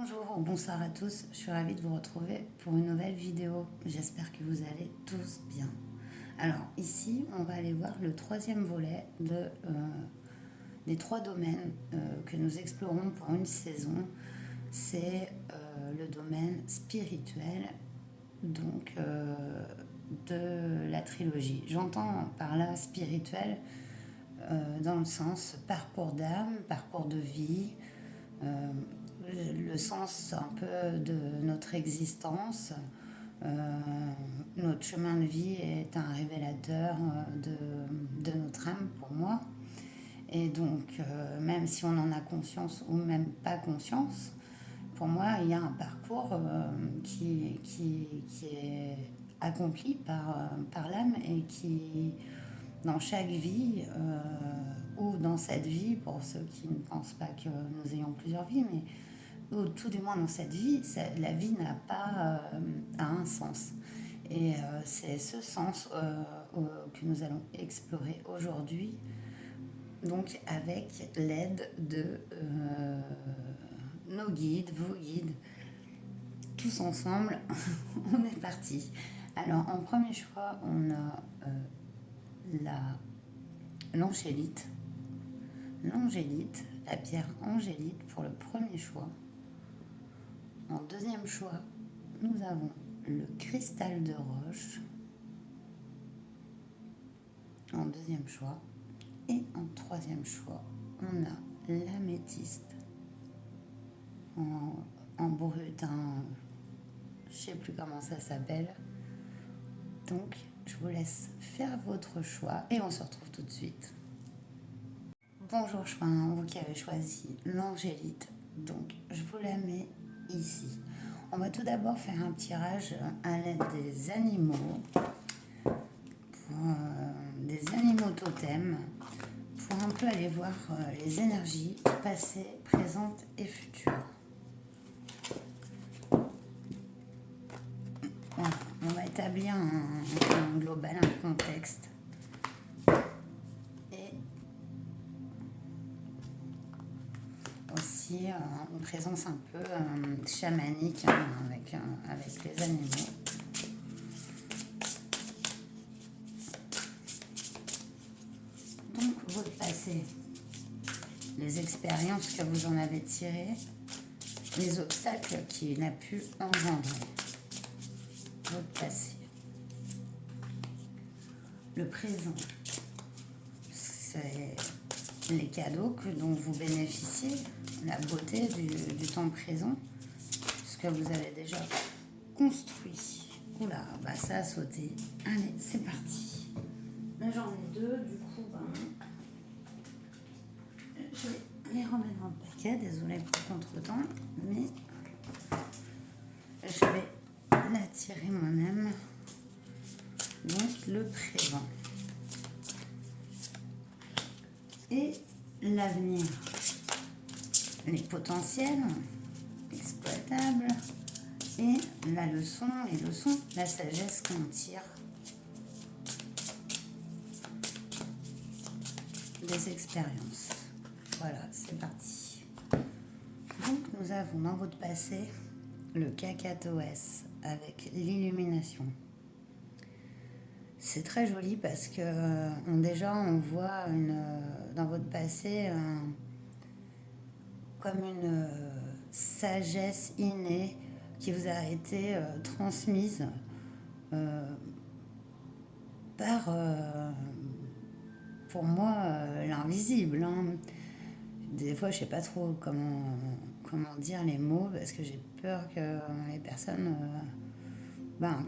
Bonjour ou bonsoir à tous, je suis ravie de vous retrouver pour une nouvelle vidéo. J'espère que vous allez tous bien. Alors ici, on va aller voir le troisième volet des trois domaines que nous explorons pour une saison. C'est le domaine spirituel, donc de la trilogie. J'entends par là spirituel dans le sens parcours d'âme, parcours de vie, euh, le sens un peu de notre existence. Euh, Notre chemin de vie est un révélateur de notre âme pour moi. Et donc, même si on en a conscience ou même pas conscience, pour moi, il y a un parcours qui est accompli par l'âme et qui, dans chaque vie, ou dans cette vie, pour ceux qui ne pensent pas que nous ayons plusieurs vies, mais ou tout du moins dans cette vie, la vie n'a pas un sens. Et c'est ce sens que nous allons explorer aujourd'hui, donc avec l'aide de nos guides, vos guides, tous ensemble, on est parti. Alors en premier choix, on a l'angélite, la pierre angélite pour le premier choix. En deuxième choix, nous avons le cristal de roche. En deuxième choix. Et en troisième choix, on a l'améthyste. En brut, je ne sais plus comment ça s'appelle. Donc, je vous laisse faire votre choix et on se retrouve tout de suite. Bonjour Chouin, vous qui avez choisi l'angélite. Donc, je vous la mets ici. On va tout d'abord faire un tirage à l'aide des animaux, des animaux totems, pour un peu aller voir les énergies passées, présentes et futures. Voilà, on va établir un global, un contexte. Et aussi une présence un peu chamanique avec les animaux. Donc, votre passé, les expériences que vous en avez tirées, les obstacles qu'il a pu engendrer. Votre passé. Le présent, c'est les cadeaux dont vous bénéficiez, la beauté du temps présent, ce que vous avez déjà construit. Oula, bah ça a sauté. Allez, c'est parti. Là j'en ai deux, du coup, je vais les remettre dans le paquet. Désolée pour le contretemps, mais je vais la tirer moi-même. Donc le présent et l'avenir, les potentiels exploitables et la leçon, la sagesse qu'on tire des expériences. Voilà, c'est parti. Donc nous avons dans votre passé le Kakatoès avec l'illumination. C'est très joli parce que déjà on voit dans votre passé comme une sagesse innée qui vous a été transmise par, pour moi, l'invisible. Des fois, je sais pas trop comment dire les mots parce que j'ai peur que les personnes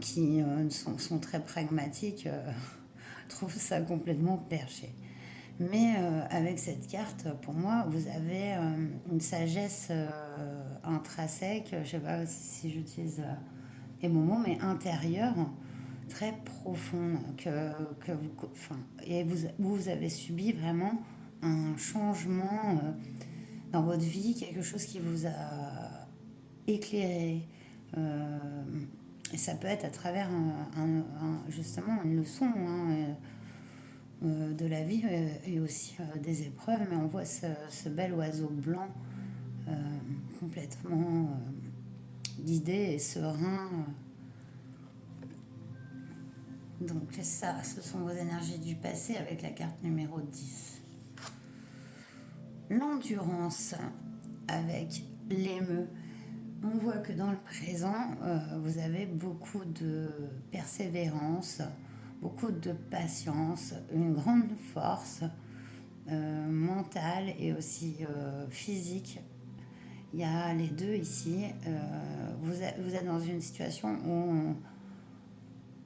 qui sont très pragmatiques trouvent ça complètement perché. Mais avec cette carte, pour moi, vous avez une sagesse intrinsèque, je ne sais pas si j'utilise les bons mots, mais intérieure, très profonde, et vous avez subi vraiment un changement dans votre vie, quelque chose qui vous a éclairé. Et ça peut être à travers justement une leçon de la vie et aussi des épreuves, mais on voit ce bel oiseau blanc complètement guidé et serein. Donc ça, ce sont vos énergies du passé avec la carte numéro 10. L'endurance avec l'émeu. On voit que dans le présent, vous avez beaucoup de persévérance, beaucoup de patience, une grande force mentale et aussi physique. Il y a les deux ici. Vous êtes dans une situation où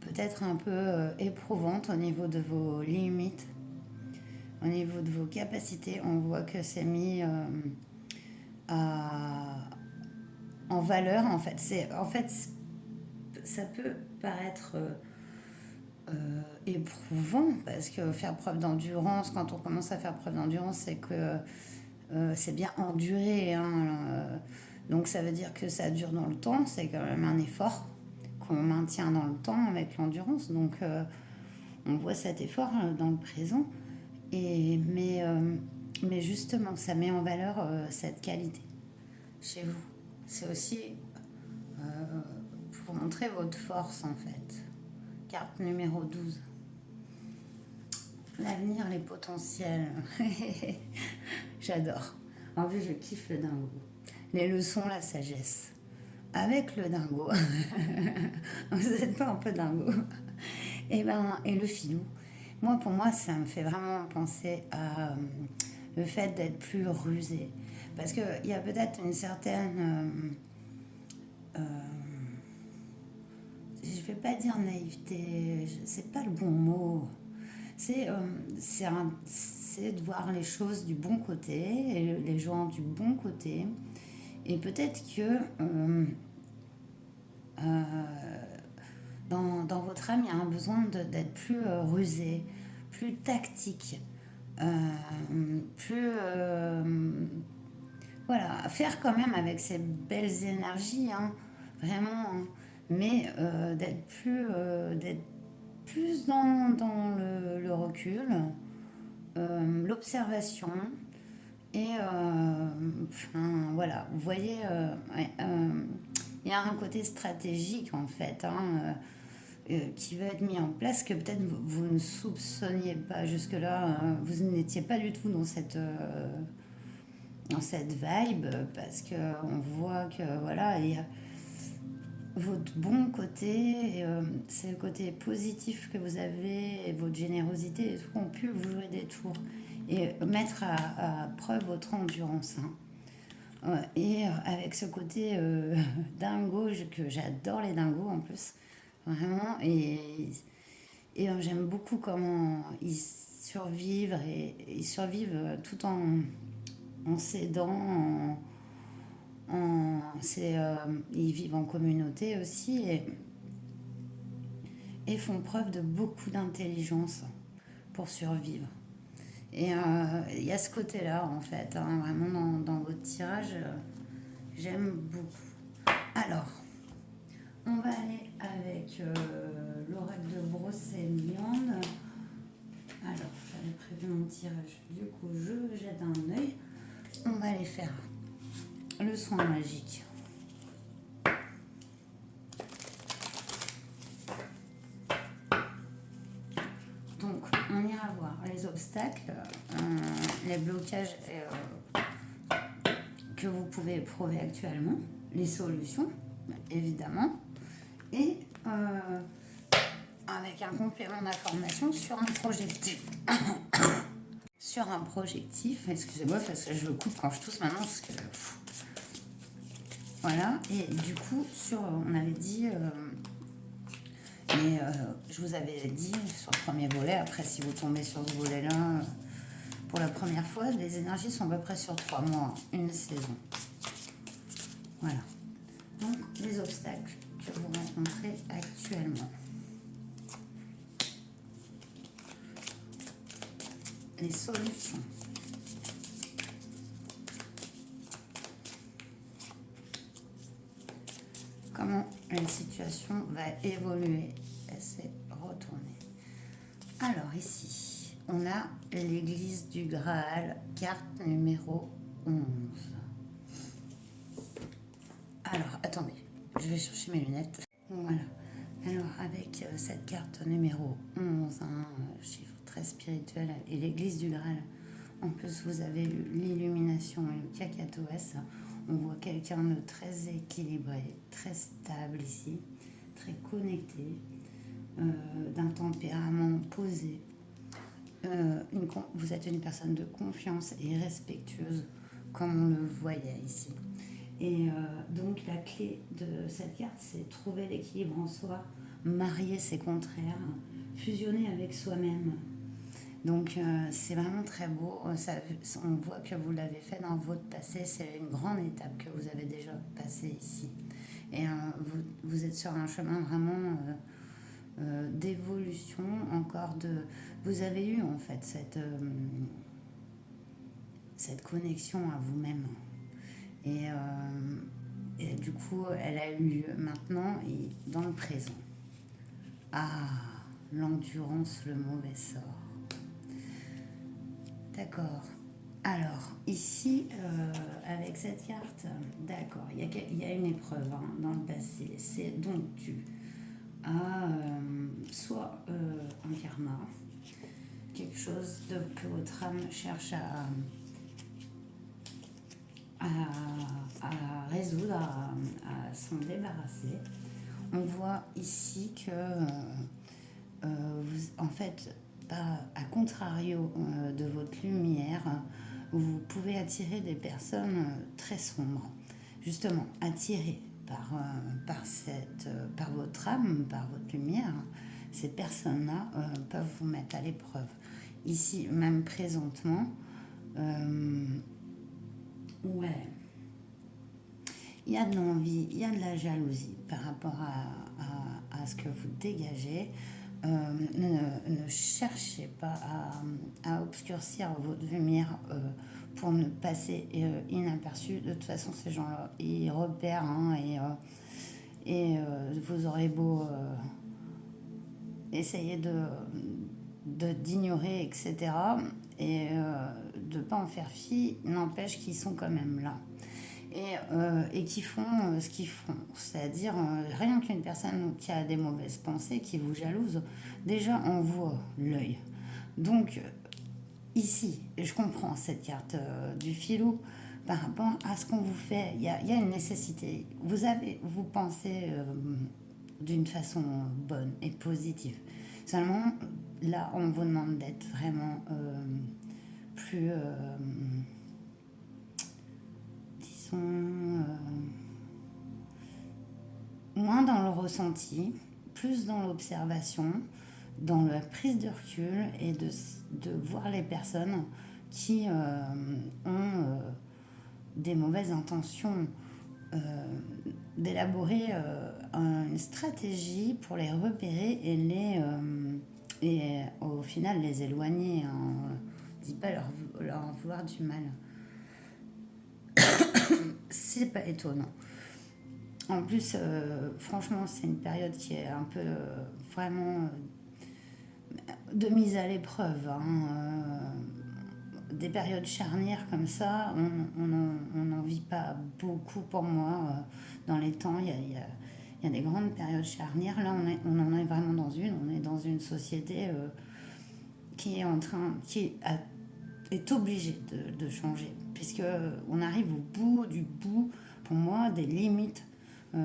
peut-être un peu éprouvante au niveau de vos limites, au niveau de vos capacités. On voit que c'est mis en valeur en fait. Ça peut paraître éprouvant parce que faire preuve d'endurance, quand on commence à faire preuve d'endurance, c'est que c'est bien enduré, hein. Donc ça veut dire que ça dure dans le temps, c'est quand même un effort qu'on maintient dans le temps avec l'endurance. Donc on voit cet effort dans le présent. Mais justement, ça met en valeur cette qualité chez vous. C'est aussi pour montrer votre force en fait. Carte numéro 12. L'avenir, les potentiels. J'adore. En plus, je kiffe le dingo. Les leçons, la sagesse. Avec le dingo. Vous n'êtes pas un peu dingo. Et le filou. Pour moi, ça me fait vraiment penser à le fait d'être plus rusé. Parce qu'il y a peut-être une certaine... je ne vais pas dire naïveté, c'est pas le bon mot. C'est de voir les choses du bon côté, et les gens du bon côté. Et peut-être que dans votre âme, il y a un besoin d'être plus rusé, plus tactique, plus... voilà, faire quand même avec ces belles énergies, hein, vraiment, hein, mais d'être plus dans le recul, l'observation, et enfin, voilà, vous voyez, ouais, il y a un côté stratégique en fait, hein, qui va être mis en place que peut-être vous ne soupçonniez pas jusque-là, vous n'étiez pas du tout dans cette vibe, parce qu'on voit que voilà, il y a votre bon côté, c'est le côté positif que vous avez, et votre générosité et tout, ont pu vous jouer des tours et mettre à preuve votre endurance, hein. Et avec ce côté dingo, que j'adore les dingos en plus, vraiment, et j'aime beaucoup comment ils survivent, et ils survivent tout en s'aidant, ils vivent en communauté aussi, et font preuve de beaucoup d'intelligence pour survivre. Et il y a ce côté-là, en fait, hein, vraiment dans votre tirage, j'aime beaucoup. Alors, on va aller avec l'oracle de Brocéliande. Alors, j'avais prévu mon tirage, du coup, je jette un œil. On va aller faire le soin magique. Donc, on ira voir les obstacles, les blocages que vous pouvez éprouver actuellement, les solutions, évidemment, et avec un complément d'information sur un projectif. Sur un projectif, excusez-moi parce que je le coupe quand je tousse maintenant, parce que... Voilà, et du coup, on avait dit... mais je vous avais dit sur le premier volet, après si vous tombez sur ce volet-là, pour la première fois, les énergies sont à peu près sur 3 mois, une saison. Voilà. Donc, les obstacles que vous rencontrez actuellement. Les solutions. Comment la situation va évoluer. Elle s'est retournée. Alors ici, on a l'église du Graal, carte numéro 11. Alors, attendez, je vais chercher mes lunettes. Voilà. Alors, avec cette carte numéro 11, chiffre très spirituel, et l'église du Graal, en plus vous avez eu l'illumination et le cacatoès, on voit quelqu'un de très équilibré, très stable ici, très connecté, d'un tempérament posé. Vous êtes une personne de confiance et respectueuse, comme on le voyait ici. Et donc la clé de cette carte, c'est trouver l'équilibre en soi, marier ses contraires, fusionner avec soi-même. Donc c'est vraiment très beau. On voit que vous l'avez fait dans votre passé. C'est une grande étape que vous avez déjà passée ici. Et vous êtes sur un chemin vraiment d'évolution, encore de... Vous avez eu en fait cette connexion à vous-même. Et, et du coup, elle a eu lieu maintenant et dans le présent. Ah, l'endurance, le mauvais sort. D'accord. Alors, ici, avec cette carte, d'accord, il y a une épreuve dans le passé. C'est donc tu as soit un karma, quelque chose que votre âme cherche à résoudre, à s'en débarrasser. On voit ici que, en fait, à contrario de votre lumière, vous pouvez attirer des personnes très sombres, justement attirées par votre âme, par votre lumière. Ces personnes-là peuvent vous mettre à l'épreuve. Ici, même présentement, ouais, il y a de l'envie, il y a de la jalousie par rapport à ce que vous dégagez. Ne cherchez pas à obscurcir votre lumière pour ne passer inaperçu. De toute façon, ces gens-là, ils repèrent et vous aurez beau essayer d'ignorer, etc. Et de ne pas en faire fi, n'empêche qu'ils sont quand même là. Et qui font ce qu'ils font. C'est-à-dire, rien qu'une personne qui a des mauvaises pensées, qui vous jalouse, déjà on voit l'œil. Donc, ici, je comprends cette carte du filou par rapport à ce qu'on vous fait. Il y a une nécessité. Vous pensez d'une façon bonne et positive. Seulement, là, on vous demande d'être vraiment plus... moins dans le ressenti, plus dans l'observation, dans la prise de recul et de voir les personnes qui ont des mauvaises intentions, d'élaborer une stratégie pour les repérer et au final les éloigner. On ne dit pas leur vouloir du mal. C'est pas étonnant. En plus, franchement, c'est une période qui est un peu vraiment de mise à l'épreuve. Des périodes charnières comme ça, on n'en vit pas beaucoup pour moi. Dans les temps, il y a des grandes périodes charnières. Là, on en est vraiment dans une. On est dans une société qui est obligée de changer, puisque on arrive au bout du bout, pour moi, des limites. Je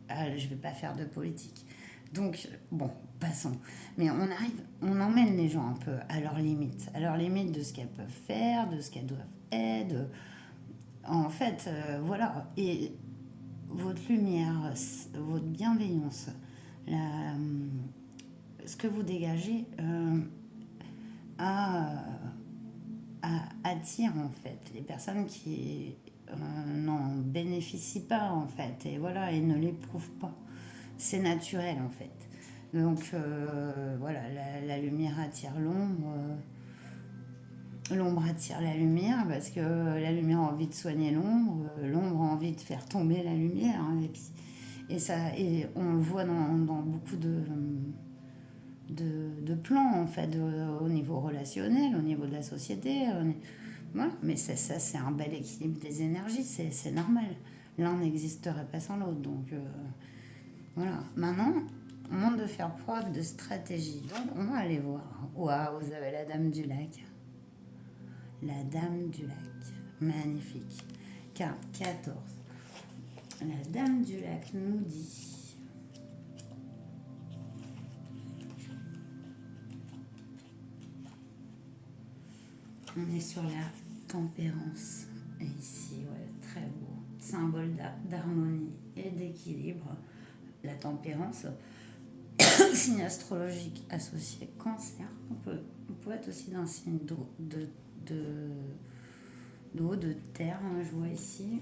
ne vais pas faire de politique. Donc, bon, passons. Mais on emmène les gens un peu à leurs limites de ce qu'elles peuvent faire, de ce qu'elles doivent être. En fait, voilà. Et votre lumière, votre bienveillance, ce que vous dégagez attire en fait les personnes qui n'en bénéficient pas en fait, et voilà, et ne l'éprouvent pas. C'est naturel en fait. Donc voilà, la lumière attire l'ombre. L'ombre attire la lumière parce que la lumière a envie de soigner l'ombre, l'ombre a envie de faire tomber la lumière. Et on le voit dans beaucoup de plans en fait, au niveau relationnel, au niveau de la société. Voilà, mais ça c'est un bel équilibre des énergies, c'est normal. L'un n'existerait pas sans l'autre, donc voilà. Maintenant, on demande de faire preuve de stratégie. Donc, on va aller voir. Waouh, vous avez la Dame du Lac. La Dame du Lac. Magnifique. Carte 14. La Dame du Lac nous dit... On est sur la tempérance. Et ici, ouais, très beau. Symbole d'harmonie et d'équilibre. La tempérance, signe astrologique associé cancer. On peut être aussi d'un signe d'eau, d'eau, de terre, hein, je vois ici.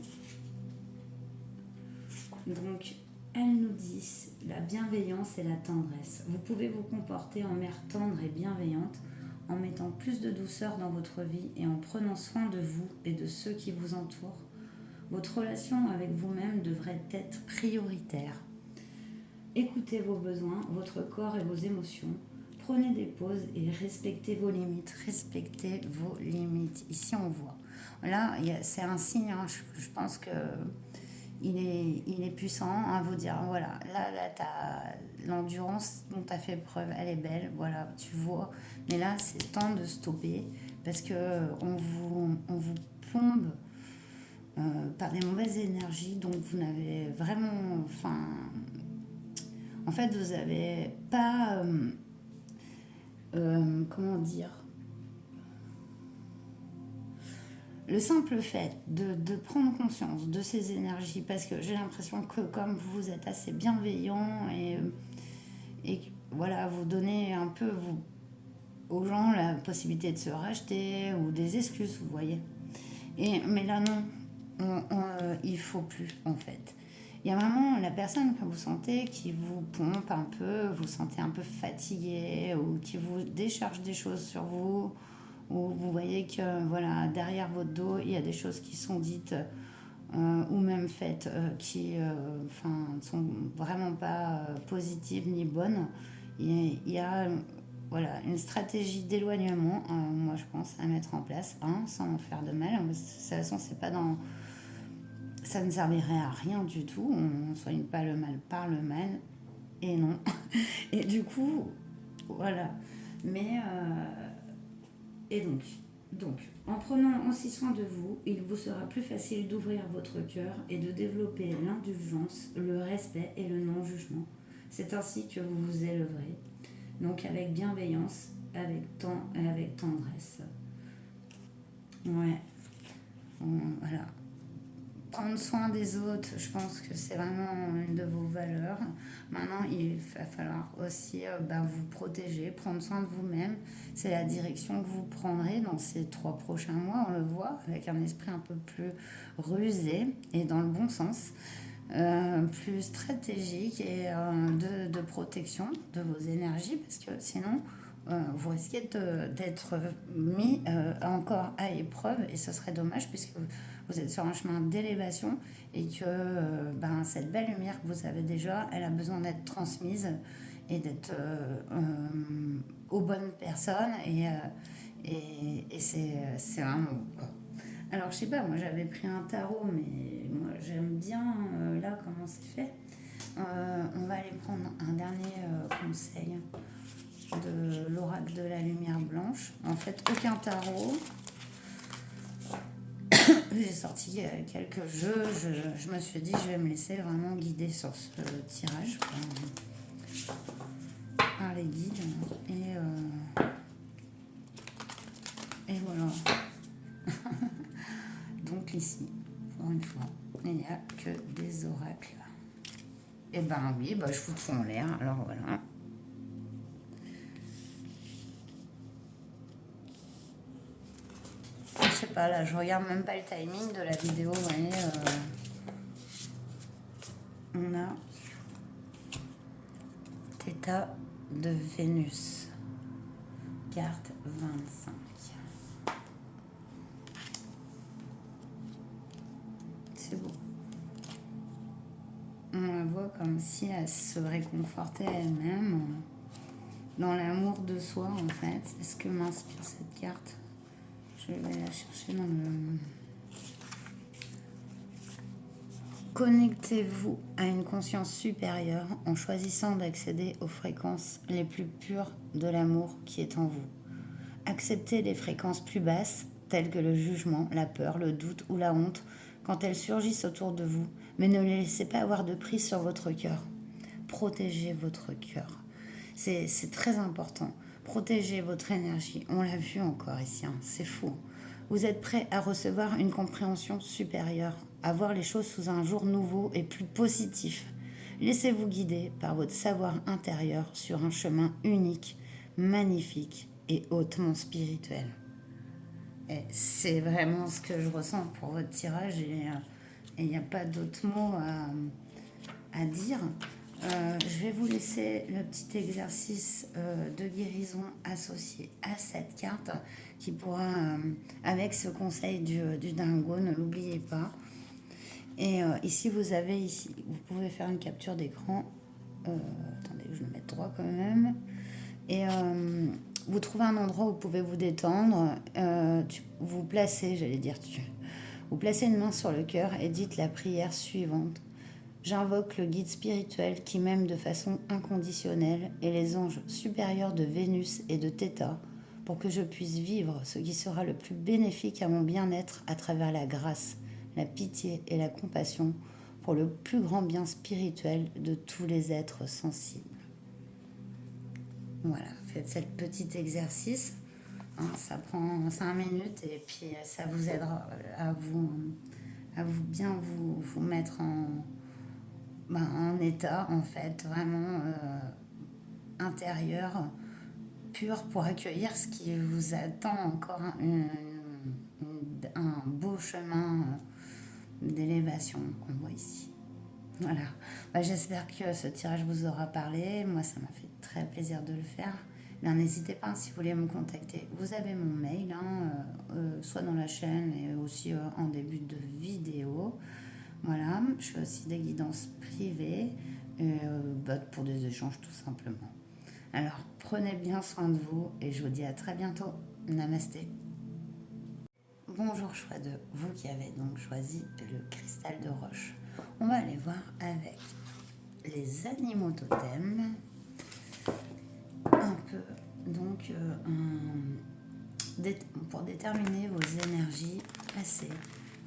Donc, elles nous disent la bienveillance et la tendresse. Vous pouvez vous comporter en mère tendre et bienveillante en mettant plus de douceur dans votre vie et en prenant soin de vous et de ceux qui vous entourent. Votre relation avec vous-même devrait être prioritaire. Écoutez vos besoins, votre corps et vos émotions. Prenez des pauses et respectez vos limites. Respectez vos limites. Ici, on voit. Là, c'est un signe. Hein, je pense que il est puissant à vous dire, voilà, là l'endurance dont tu as fait preuve, elle est belle, voilà, tu vois. Mais là, c'est temps de stopper parce que on vous plombe par des mauvaises énergies, donc vous n'avez vraiment, enfin, en fait, vous n'avez pas, comment dire, le simple fait de prendre conscience de ces énergies, parce que j'ai l'impression que comme vous êtes assez bienveillant et voilà, vous donnez un peu aux gens la possibilité de se racheter ou des excuses, vous voyez. Mais là, non, il faut plus, en fait. Il y a vraiment la personne que vous sentez qui vous pompe un peu, vous sentez un peu fatigué ou qui vous décharge des choses sur vous, ou vous voyez que voilà, derrière votre dos, il y a des choses qui sont dites ou même faites qui ne sont vraiment pas positives ni bonnes. Il y a voilà, une stratégie d'éloignement, moi je pense, à mettre en place, sans en faire de mal. De toute façon, c'est pas dans... ça ne servirait à rien du tout. On ne soigne pas le mal par le mal. Et non. Et du coup, voilà. Mais... et donc, en prenant aussi soin de vous, il vous sera plus facile d'ouvrir votre cœur et de développer l'indulgence, le respect et le non-jugement. C'est ainsi que vous vous élèverez. Donc avec bienveillance, avec temps et avec tendresse. Ouais. Voilà. Prendre soin des autres, je pense que c'est vraiment une de vos valeurs. Maintenant, il va falloir aussi vous protéger, prendre soin de vous-même. C'est la direction que vous prendrez dans ces 3 prochains mois, on le voit, avec un esprit un peu plus rusé et dans le bon sens, plus stratégique et de protection de vos énergies, parce que sinon, vous risquez d'être mis encore à épreuve et ce serait dommage puisque vous êtes sur un chemin d'élévation et que cette belle lumière que vous avez déjà, elle a besoin d'être transmise et d'être aux bonnes personnes et c'est vraiment quoi. Alors je sais pas, moi j'avais pris un tarot, mais moi j'aime bien là comment c'est fait. On va aller prendre un dernier conseil de l'oracle de la lumière blanche. En fait, aucun tarot. J'ai sorti quelques jeux. Je me suis dit, je vais me laisser vraiment guider sur ce tirage par les guides. Et voilà. Donc ici, pour une fois, il n'y a que des oracles. Et ben oui, je vous fous en l'air. Alors voilà. Je sais pas, là, je regarde même pas le timing de la vidéo. Vous voyez, on a Theta de Vénus, carte 25. C'est beau. On la voit comme si elle se réconfortait elle-même dans l'amour de soi, en fait. C'est ce que m'inspire cette carte. Je vais la chercher dans le... Connectez-vous à une conscience supérieure en choisissant d'accéder aux fréquences les plus pures de l'amour qui est en vous. Acceptez les fréquences plus basses, telles que le jugement, la peur, le doute ou la honte, quand elles surgissent autour de vous, mais ne les laissez pas avoir de prise sur votre cœur. Protégez votre cœur. C'est très important. Protégez votre énergie. On l'a vu encore ici, hein. C'est fou. Vous êtes prêt à recevoir une compréhension supérieure, à voir les choses sous un jour nouveau et plus positif. Laissez-vous guider par votre savoir intérieur sur un chemin unique, magnifique et hautement spirituel. Et c'est vraiment ce que je ressens pour votre tirage et il n'y a pas d'autres mots à dire. Je vais vous laisser le petit exercice de guérison associé à cette carte qui pourra, avec ce conseil du dingo, ne l'oubliez pas. Et ici, vous pouvez faire une capture d'écran. Attendez, je vais le mettre droit quand même. Et vous trouvez un endroit où vous pouvez vous détendre. Vous placez, vous placez une main sur le cœur et dites la prière suivante. J'invoque le guide spirituel qui m'aime de façon inconditionnelle et les anges supérieurs de Vénus et de Théta pour que je puisse vivre ce qui sera le plus bénéfique à mon bien-être à travers la grâce, la pitié et la compassion pour le plus grand bien spirituel de tous les êtres sensibles. Voilà, faites ce petit exercice. Hein, ça prend 5 minutes et puis ça vous aidera à vous bien vous mettre en état, en fait, vraiment intérieur, pur, pour accueillir ce qui vous attend encore, un beau chemin d'élévation qu'on voit ici. Voilà. J'espère que ce tirage vous aura parlé. Moi, ça m'a fait très plaisir de le faire. N'hésitez pas, si vous voulez me contacter. Vous avez mon mail, soit dans la chaîne et aussi en début de vidéo. Voilà, je fais aussi des guidances privées pour des échanges tout simplement. Alors, prenez bien soin de vous et je vous dis à très bientôt. Namasté. Bonjour choix de vous qui avez donc choisi le cristal de roche. On va aller voir avec les animaux totems un peu, donc pour déterminer vos énergies passées,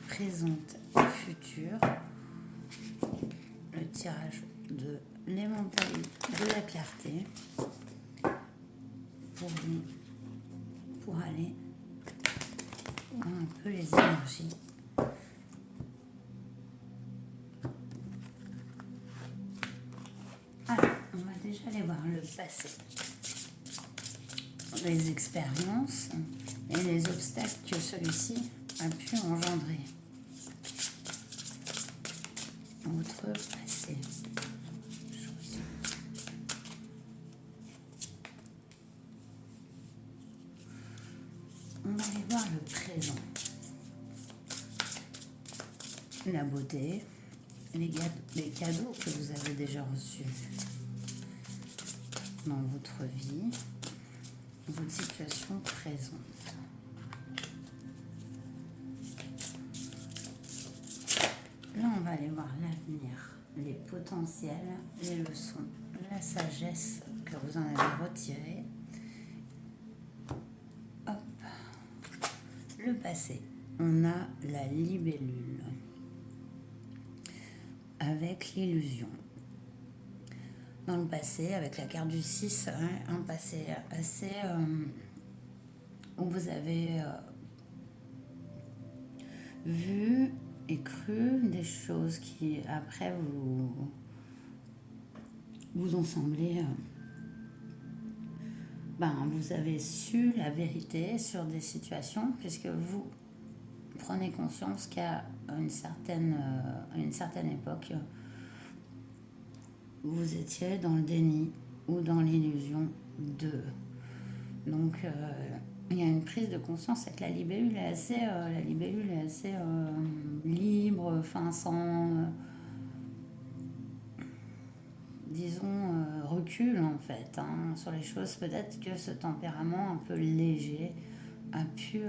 présentes et futures. Le tirage de l'éventail de la clarté pour aller voir un peu les énergies. Alors, on va déjà aller voir le passé, les expériences et les obstacles que celui-ci a pu engendrer. Votre passé. On va aller voir le présent. La beauté, les cadeaux que vous avez déjà reçus dans votre vie, votre situation présente. Là, on va aller voir l'avenir, les potentiels, les leçons, la sagesse que vous en avez retirée. Hop. Le passé, on a la libellule avec l'illusion. Dans le passé, avec la carte du 6, un passé assez où vous avez vu et cru des choses qui après vous ont semblé vous avez su la vérité sur des situations puisque vous prenez conscience qu'à une certaine époque vous étiez dans le déni ou dans l'illusion de. Donc il y a une prise de conscience avec la libellule est assez libre, sans disons recul en fait sur les choses. Peut-être que ce tempérament un peu léger a pu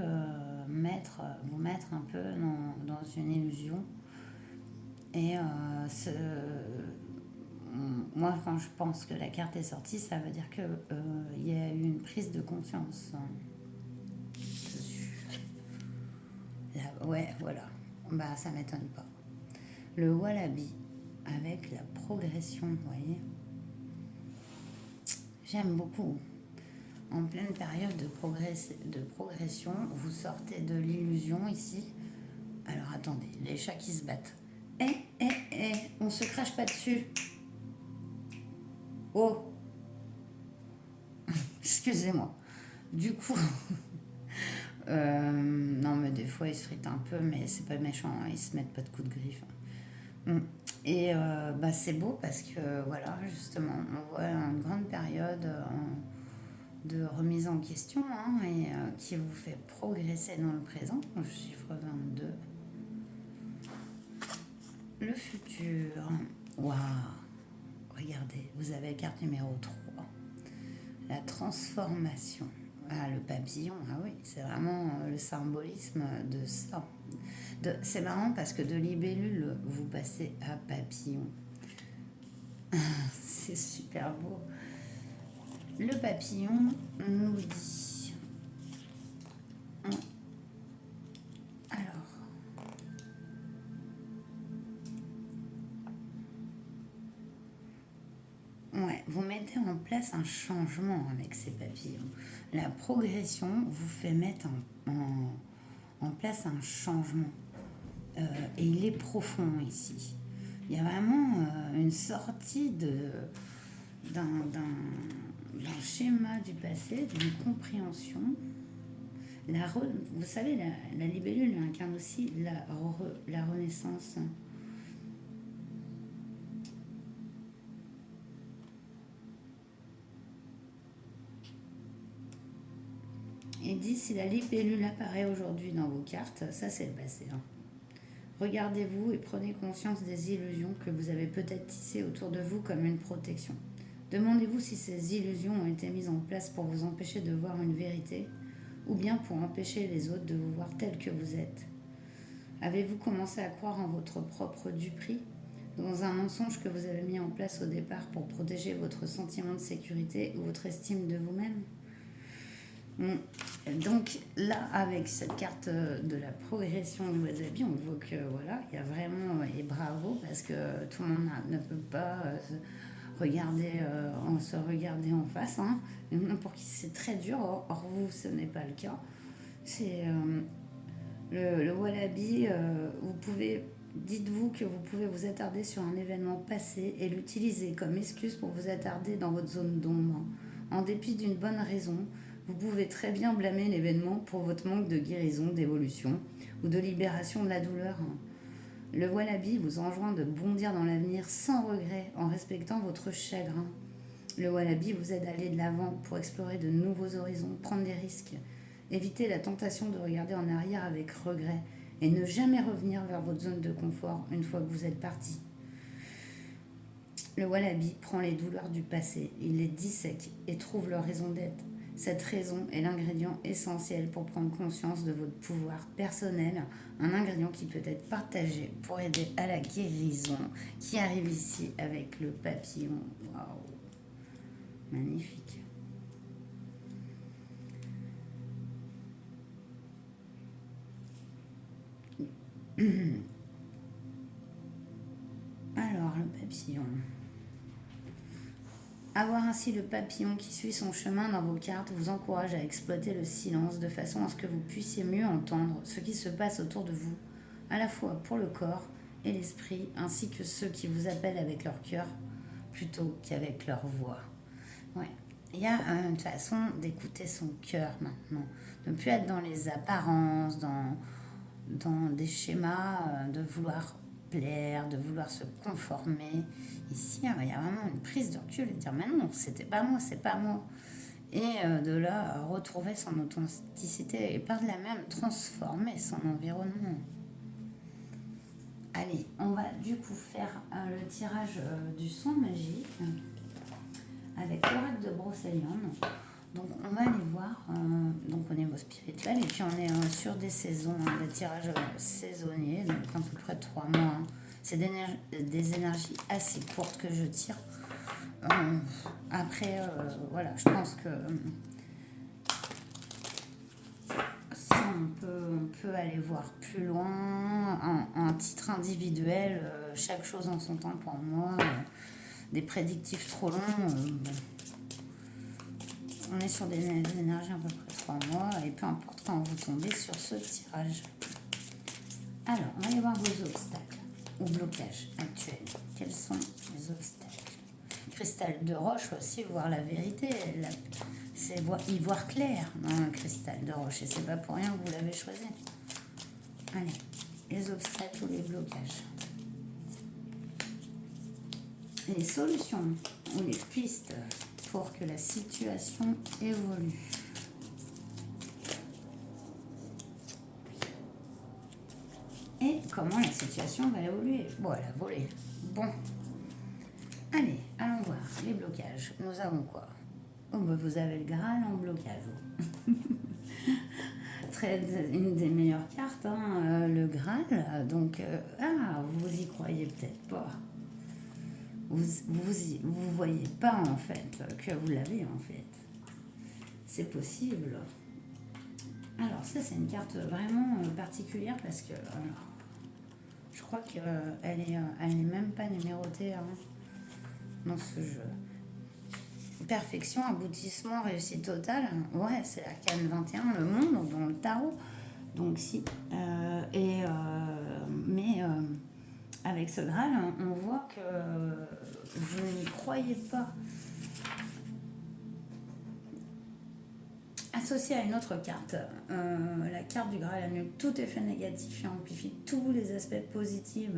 vous mettre un peu dans une illusion. Et moi, quand je pense que la carte est sortie, ça veut dire qu'il y a eu une prise de conscience dessus. Là, ouais, voilà. Bah, ça m'étonne pas. Le wallaby avec la progression, vous voyez. J'aime beaucoup. En pleine période de progression, vous sortez de l'illusion ici. Alors attendez, les chats qui se battent. On se crache pas dessus. Oh, excusez-moi. Du coup, non mais des fois ils se fritent un peu, mais c'est pas méchant, hein, ils se mettent pas de coups de griffe. Et bah, c'est beau parce que voilà, justement, on voit une grande période de remise en question et qui vous fait progresser dans le présent, le chiffre 22. Le futur. Waouh! Regardez, vous avez la carte numéro 3. La transformation. Ah, le papillon, ah oui, c'est vraiment le symbolisme de ça. C'est marrant parce que de libellule, vous passez à papillon. C'est super beau. Le papillon nous dit... Alors... Ouais, vous mettez en place un changement avec ces papillons. La progression vous fait mettre en place un changement. Et il est profond ici. Il y a vraiment une sortie d'un schéma du passé, d'une compréhension. Vous savez, la libellule incarne aussi la renaissance. Il dit si la libellule apparaît aujourd'hui dans vos cartes, ça c'est le passé. Regardez-vous et prenez conscience des illusions que vous avez peut-être tissées autour de vous comme une protection. Demandez-vous si ces illusions ont été mises en place pour vous empêcher de voir une vérité ou bien pour empêcher les autres de vous voir tel que vous êtes. Avez-vous commencé à croire en votre propre duperie, dans un mensonge que vous avez mis en place au départ pour protéger votre sentiment de sécurité ou votre estime de vous-même ? Donc là, avec cette carte de la progression du wasabi, on voit que voilà, il y a vraiment, et bravo, parce que tout le monde ne peut pas se regarder en face. Pour qui c'est très dur, or vous, ce n'est pas le cas. C'est le wallaby, dites-vous que vous pouvez vous attarder sur un événement passé et l'utiliser comme excuse pour vous attarder dans votre zone d'ombre. En dépit d'une bonne raison, vous pouvez très bien blâmer l'événement pour votre manque de guérison, d'évolution ou de libération de la douleur. Le wallaby vous enjoint de bondir dans l'avenir sans regret en respectant votre chagrin. Le wallaby vous aide à aller de l'avant pour explorer de nouveaux horizons, prendre des risques, éviter la tentation de regarder en arrière avec regret et ne jamais revenir vers votre zone de confort une fois que vous êtes parti. Le wallaby prend les douleurs du passé, il les dissèque et trouve leur raison d'être. Cette raison est l'ingrédient essentiel pour prendre conscience de votre pouvoir personnel, un ingrédient qui peut être partagé pour aider à la guérison, qui arrive ici avec le papillon. Waouh, magnifique. Alors, le papillon. Avoir ainsi le papillon qui suit son chemin dans vos cartes vous encourage à exploiter le silence de façon à ce que vous puissiez mieux entendre ce qui se passe autour de vous, à la fois pour le corps et l'esprit, ainsi que ceux qui vous appellent avec leur cœur plutôt qu'avec leur voix. Ouais. Il y a une façon d'écouter son cœur maintenant, de ne plus être dans les apparences, dans des schémas, de vouloir plaire, de vouloir se conformer. Ici, il y a vraiment une prise de recul et dire mais non, c'était pas moi, c'est pas moi. Et de là, retrouver son authenticité et par là même transformer son environnement. Allez, on va du coup faire le tirage du son magique avec l'oracle de Brocéliande. Donc on va aller voir donc au niveau spirituel. Et puis on est sur des saisons, des tirages saisonniers, donc à peu près 3 mois. Hein. C'est des énergies assez courtes que je tire. Après, voilà, je pense que si on peut aller voir plus loin, en titre individuel, chaque chose en son temps pour moi, des prédictifs trop longs, bon, on est sur des énergies à peu près 3 mois, et peu importe quand vous tombez sur ce tirage. Alors, on va aller voir vos obstacles ou blocages actuels. Quels sont les obstacles? Cristal de roche aussi, voir la vérité. C'est y voir clair dans le cristal de roche. Et c'est pas pour rien que vous l'avez choisi. Allez, les obstacles ou les blocages. Les solutions ou les pistes pour que la situation évolue. Et comment la situation va évoluer. Bon, elle a volé. Bon. Allez, allons voir les blocages. Nous avons quoi? Oh, bah vous avez le Graal en blocage. Une des meilleures cartes, hein, le Graal. Donc, vous y croyez peut-être pas. Vous voyez pas en fait que vous l'avez en fait. C'est possible. Alors ça c'est une carte vraiment particulière parce que je crois qu'elle est même pas numérotée hein, dans ce jeu. Perfection, aboutissement, réussite totale. Ouais, c'est l'arcane 21, le monde dans le tarot. Donc si. Mais avec ce Graal, on voit que vous n'y croyez pas. Associé à une autre carte, la carte du Graal annule tout effet négatif et amplifie tous les aspects positifs.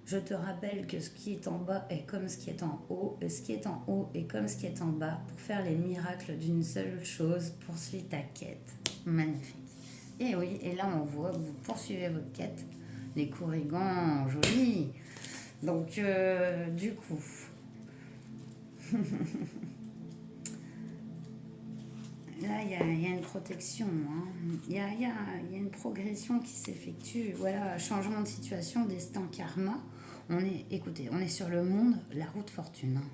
Je te rappelle que ce qui est en bas est comme ce qui est en haut, et ce qui est en haut est comme ce qui est en bas. Pour faire les miracles d'une seule chose, poursuis ta quête. Magnifique. Et oui, et là on voit que vous poursuivez votre quête. Les Corrigans, jolis. Donc, du coup... Là, il y a une protection, hein. Il y a une progression qui s'effectue. Voilà, changement de situation, destin, karma. Écoutez, on est sur le monde, la route fortune. Hein.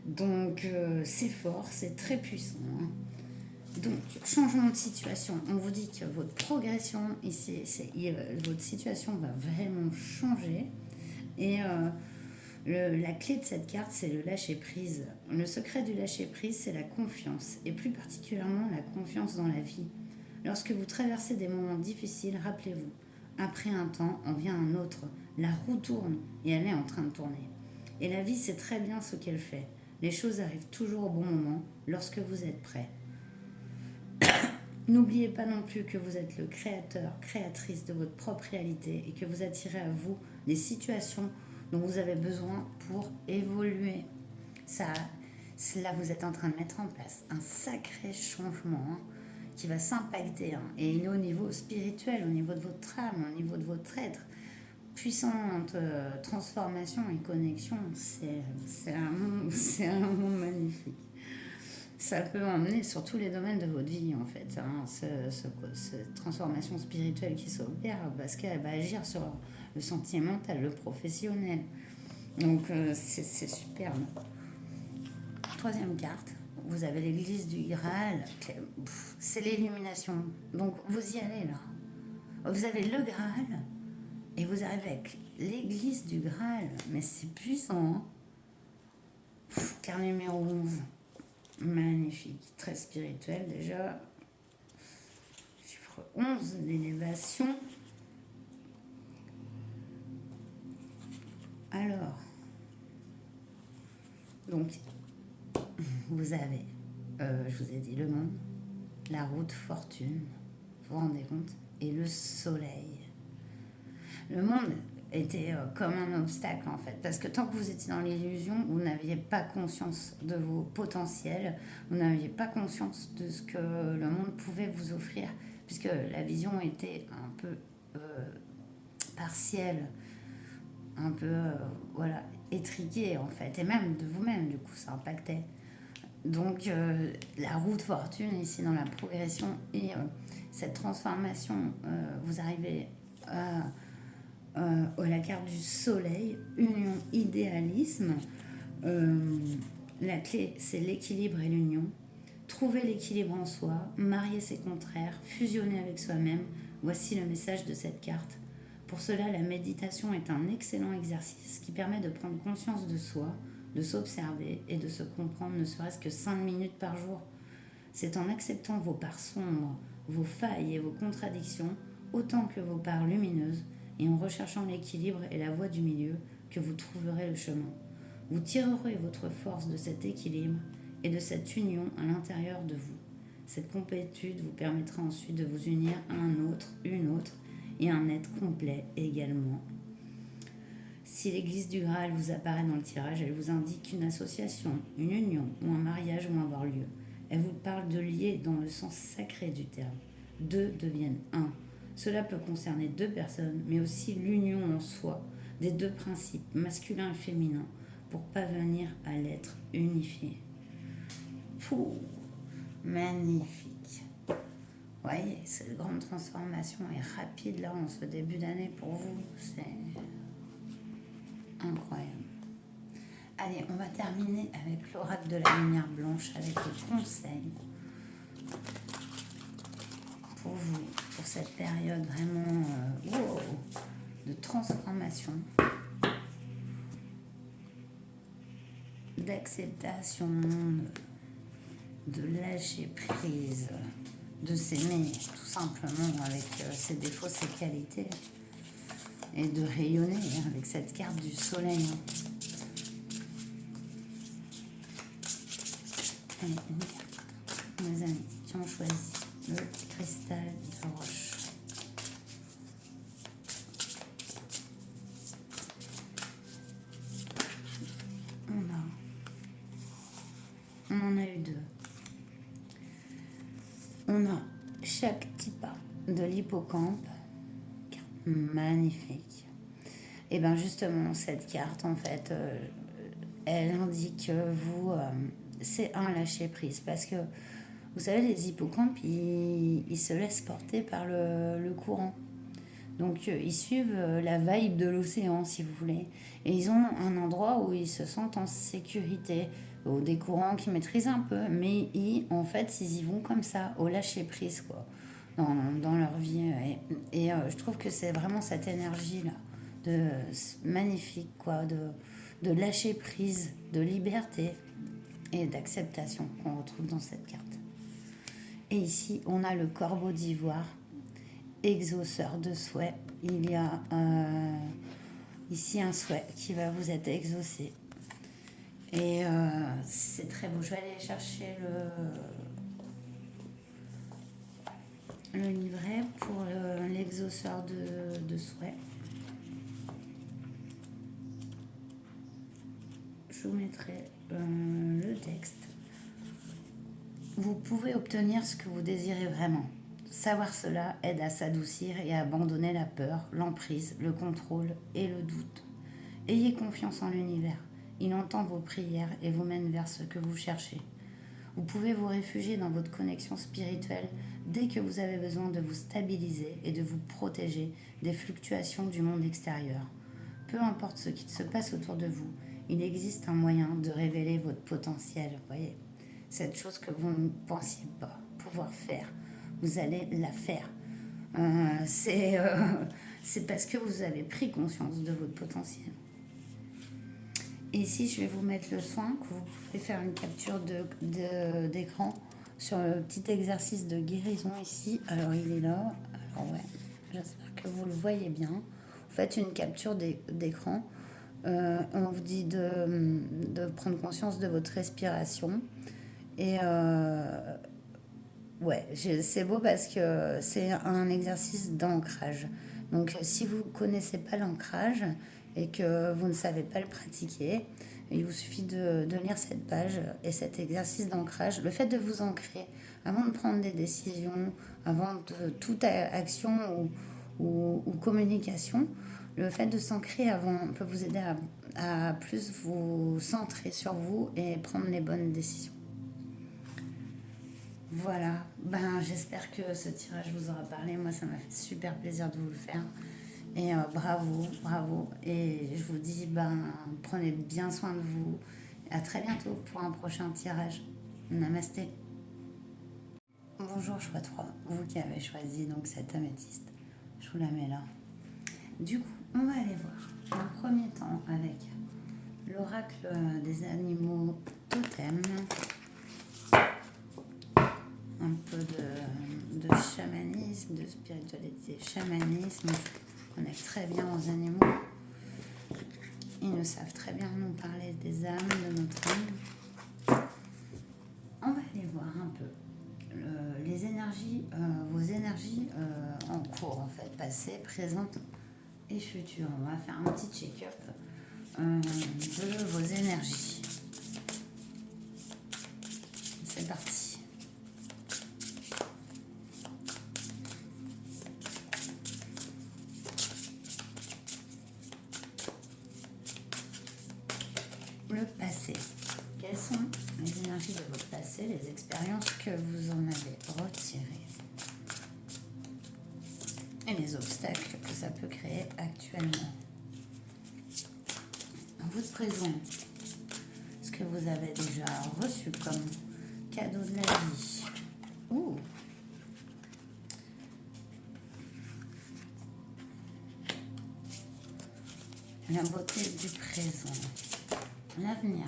Donc, c'est fort, c'est très puissant. Hein. Donc, changement de situation. On vous dit que votre progression, ici, votre situation va vraiment changer. Et... la clé de cette carte, c'est le lâcher-prise. Le secret du lâcher-prise, c'est la confiance, et plus particulièrement la confiance dans la vie. Lorsque vous traversez des moments difficiles, rappelez-vous, après un temps, en vient un autre. La roue tourne, et elle est en train de tourner. Et la vie sait très bien ce qu'elle fait. Les choses arrivent toujours au bon moment, lorsque vous êtes prêt. N'oubliez pas non plus que vous êtes le créateur, créatrice de votre propre réalité, et que vous attirez à vous des situations dont vous avez besoin pour évoluer. Là, vous êtes en train de mettre en place un sacré changement hein, qui va s'impacter. Hein, et il est au niveau spirituel, au niveau de votre âme, au niveau de votre être. Puissante transformation et connexion, c'est un monde magnifique. Ça peut emmener sur tous les domaines de votre vie, en fait, hein, cette transformation spirituelle qui s'opère, parce qu'elle va agir sur le sentimental, le professionnel. Donc, c'est superbe. Troisième carte, vous avez l'église du Graal. C'est l'illumination. Donc, vous y allez, là. Vous avez le Graal, et vous arrivez avec l'église du Graal. Mais c'est puissant, hein. Carte numéro 11. Magnifique, très spirituel déjà. Chiffre 11, l'élévation. Alors, donc, vous avez, je vous ai dit le monde, la route fortune, vous vous rendez compte, et le soleil. Le monde était comme un obstacle en fait, parce que tant que vous étiez dans l'illusion, vous n'aviez pas conscience de vos potentiels, vous n'aviez pas conscience de ce que le monde pouvait vous offrir, puisque la vision était un peu partielle, un peu voilà, étriquée en fait, et même de vous-même du coup ça impactait. Donc, la roue de fortune ici dans la progression et cette transformation, vous arrivez à la carte du soleil, union, idéalisme. La clé, c'est l'équilibre et l'union. Trouver l'équilibre en soi, marier ses contraires, fusionner avec soi-même. Voici le message de cette carte. Pour cela, la méditation est un excellent exercice qui permet de prendre conscience de soi, de s'observer et de se comprendre ne serait-ce que 5 minutes par jour. C'est en acceptant vos parts sombres, vos failles et vos contradictions, autant que vos parts lumineuses, et en recherchant l'équilibre et la voie du milieu, que vous trouverez le chemin. Vous tirerez votre force de cet équilibre et de cette union à l'intérieur de vous. Cette complétude vous permettra ensuite de vous unir à un autre, une autre, et un être complet également. Si l'église du Graal vous apparaît dans le tirage, elle vous indique qu'une association, une union ou un mariage vont avoir lieu. Elle vous parle de lier dans le sens sacré du terme. Deux deviennent un. Cela peut concerner deux personnes, mais aussi l'union en soi des deux principes, masculin et féminin, pour parvenir à l'être unifié. Fou, magnifique. Vous voyez, cette grande transformation est rapide là en ce début d'année pour vous. C'est incroyable. Allez, on va terminer avec l'oracle de la lumière blanche, avec le conseil pour vous, pour cette période vraiment de transformation, d'acceptation, de lâcher prise, de s'aimer tout simplement avec ses défauts, ses qualités, et de rayonner avec cette carte du soleil. Allez, une carte, mes amis, qui ont choisi le cristal de roche. On en a eu deux. On a chaque type de l'hippocampe, magnifique. Et bien justement, cette carte, en fait, elle indique que vous, c'est un lâcher prise. Parce que, vous savez, les hippocampes, ils se laissent porter par le courant. Donc, ils suivent la vibe de l'océan, si vous voulez. Et ils ont un endroit où ils se sentent en sécurité, des courants qu'ils maîtrisent un peu. Mais en fait, ils y vont comme ça, au lâcher-prise, quoi, dans leur vie. Et je trouve que c'est vraiment cette énergie-là, magnifique, quoi, de lâcher-prise, de liberté et d'acceptation qu'on retrouve dans cette carte. Et ici, on a le corbeau d'ivoire, exauceur de souhait. Il y a ici un souhait qui va vous être exaucé. Et c'est très beau. Je vais aller chercher le livret pour l'exauceur de souhait. Je vous mettrai le texte. Vous pouvez obtenir ce que vous désirez vraiment. Savoir cela aide à s'adoucir et à abandonner la peur, l'emprise, le contrôle et le doute. Ayez confiance en l'univers. Il entend vos prières et vous mène vers ce que vous cherchez. Vous pouvez vous réfugier dans votre connexion spirituelle dès que vous avez besoin de vous stabiliser et de vous protéger des fluctuations du monde extérieur. Peu importe ce qui se passe autour de vous, il existe un moyen de révéler votre potentiel. Vous voyez, cette chose que vous ne pensiez pas pouvoir faire, vous allez la faire. C'est parce que vous avez pris conscience de votre potentiel. Et ici, je vais vous mettre le soin que vous pouvez faire une capture d'écran sur le petit exercice de guérison ici. Alors, il est là. Alors, ouais, j'espère que vous le voyez bien. Vous faites une capture d'écran. On vous dit de prendre conscience de votre respiration. Et ouais, c'est beau parce que c'est un exercice d'ancrage. Donc, si vous ne connaissez pas l'ancrage et que vous ne savez pas le pratiquer, il vous suffit de lire cette page et cet exercice d'ancrage. Le fait de vous ancrer avant de prendre des décisions, avant de toute action ou communication, le fait de s'ancrer avant peut vous aider à plus vous centrer sur vous et prendre les bonnes décisions. Voilà, ben, j'espère que ce tirage vous aura parlé. Moi, ça m'a fait super plaisir de vous le faire. Et bravo, bravo. Et je vous dis, ben, prenez bien soin de vous. À très bientôt pour un prochain tirage. Namasté. Bonjour choix 3, vous qui avez choisi donc cette améthyste. Je vous la mets là. Du coup, on va aller voir un premier temps avec l'oracle des animaux totems. Un peu de chamanisme, de spiritualité, chamanisme. On connecte très bien aux animaux. Ils nous savent très bien nous parler des âmes, de notre âme. On va aller voir un peu les énergies, vos énergies en cours, en fait, passées, présentes et futures. On va faire un petit check-up de vos énergies. C'est parti. Le passé. Quelles sont les énergies de votre passé, les expériences que vous en avez retirées et les obstacles que ça peut créer actuellement. Votre présent, ce que vous avez déjà reçu comme cadeau de la vie. Ouh. La beauté du présent, l'avenir.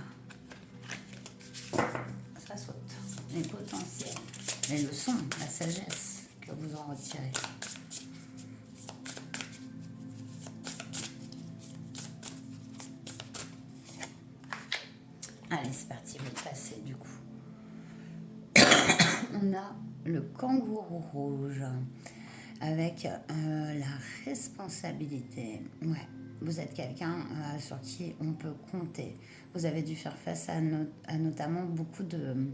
Ça saute. Les potentiels, les leçons, la sagesse que vous en retirez. Allez, c'est parti, votre passé du coup. On a le kangourou rouge avec la responsabilité. Ouais, vous êtes quelqu'un sur qui on peut compter. Vous avez dû faire face à notamment beaucoup de